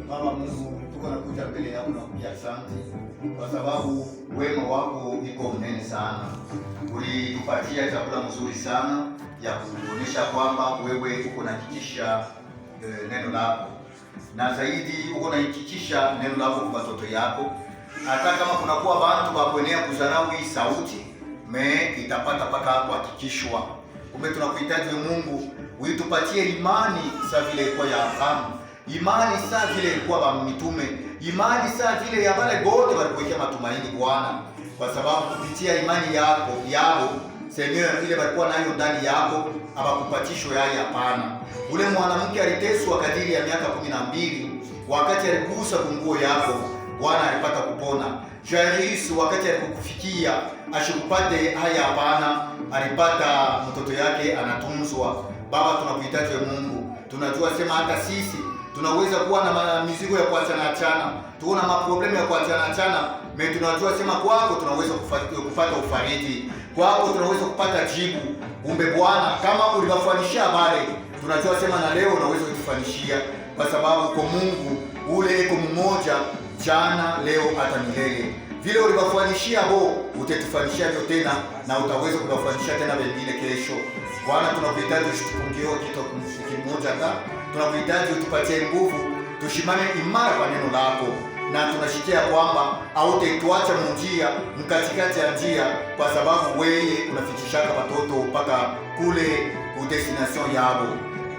Baba Mungu, tuko nakuja mbele yako na kuja asante kwa sababu wema wako iko mnene sana. Ulitupatia chakula mzuri sana ya kuonyesha kwamba wewe uko nahakikisha neno lako, na zaidi uko nahakikisha neno lako kwa watoto yako. Hata kama kunakuwa bantu bakwenea kudharau hii sauti itapata paka kuhakikishwa. Kumbe tunakuhitaji Mungu, uitupatie imani sa vile ilikuwa ya Abrahamu, imani sa vile ilikuwa ba mitume, imani sa vile ya wale wote walikuwekea matumaini Bwana, kwa sababu kupitia imani yao Seigneur ile walikuwa nayo ndani yako abakupatishwe yeye. Hapana, ule mwanamke aliteswa kadiri ya miaka 12, wakati aligusa nguo yako Bwana alipata kupona. Jairus wakati alikufikia ashikupate haya, hapana, alipata mtoto yake anatunzwa. Baba, tunakuhitaji Mungu, tunajua sema hata sisi tunaweza kuwa na mizigo ya kuachana, tuona maproblemu ya kuachana, tunajua sema kwako tunaweza kupata ufariji, kwako tunaweza kupata jibu. Kumbe Bwana, kama uliwafanishia habari, tunajua sema na leo unaweza kutufanishia, kwa sababu kwa Mungu ule iko mmoja jana, leo hata milele. Vile uliwafanishia bo, utatufanishia leo tena, na utaweza kuwafanisha tena wengine kesho. Bwana, tunakuhitaji usitupungie kitu kimoja hata. Tunakuhitaji utupatie nguvu, tushimame imara kwa neno lako, na tunashikia kwamba hautetuacha munjia mkatikati ya njia, kwa sababu wewe unafikishaka watoto mpaka kule ku destination yao.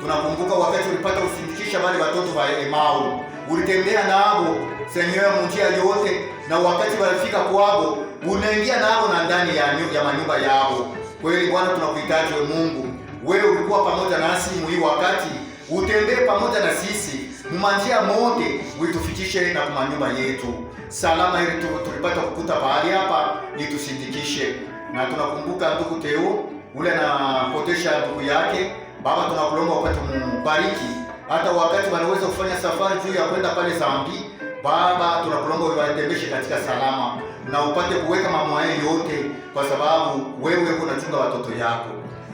Tunakumbuka wakati ulipata usindikisha wale watoto wa Emau, ulitembea nao Seigneur munjia yote, na wakati walifika kwao unaingia nao na ndani ya manyumba yao. Kweli Bwana, tunakuhitaji Mungu, wewe ulikuwa pamoja nasi mwi wakati, utembee pamoja na sisi mumanjia mote, uitufikishe na kumanyumba yetu salama, ili tulipata kukuta pahali hapa itusindikishe. Na tunakumbuka ndugu Teo ule anapotesha ndugu yake. Baba, tunakulomba upate mubariki, hata wakati wanaweza kufanya safari juu ya kwenda pale Zambi. Baba, tunakulomba uwatembeshe katika salama, na upate kuweka mambo yote, kwa sababu wewe unachunga watoto yako.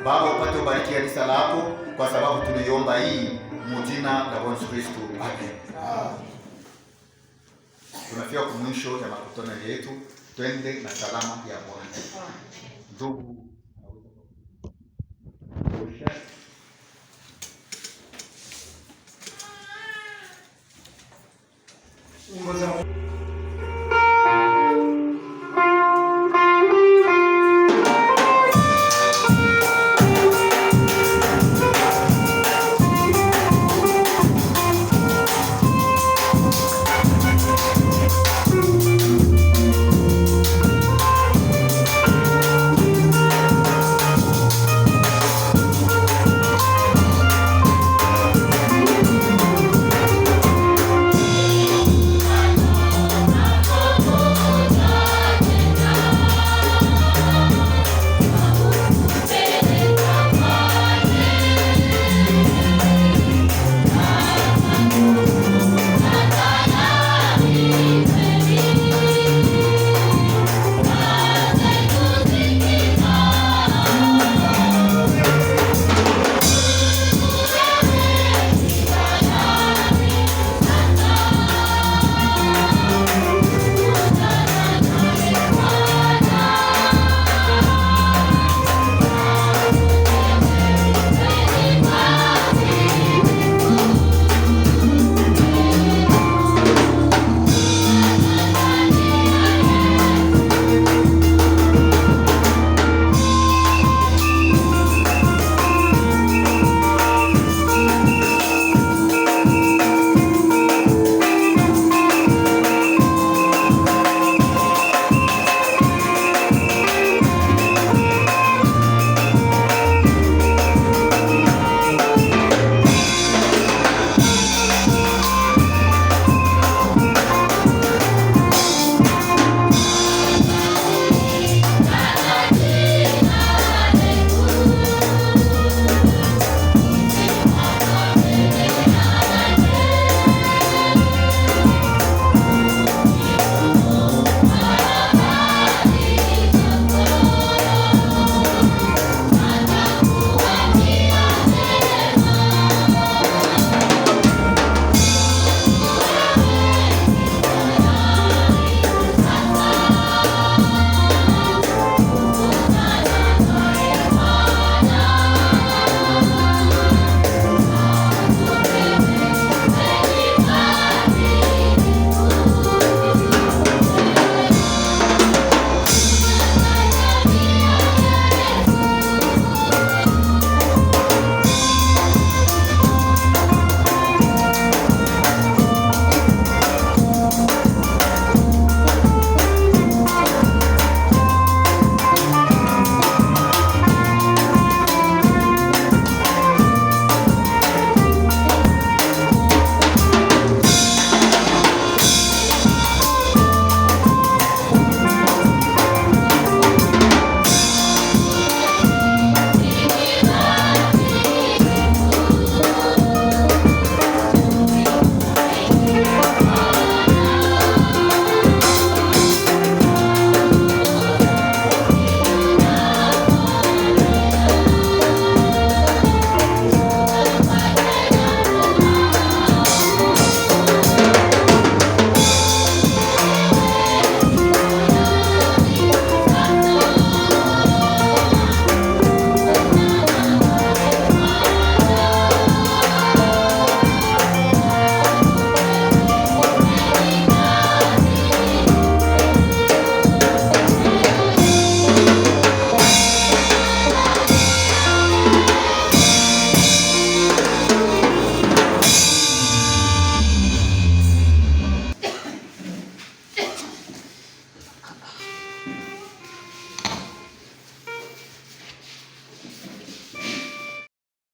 Baba, upate ubariki kanisa lako, kwa sababu tunaiomba hii mjina la Bwana Kristo. Amen. Tunafika kwa mwisho ya makutano yetu, twende na salama ya Bwana. Ndugu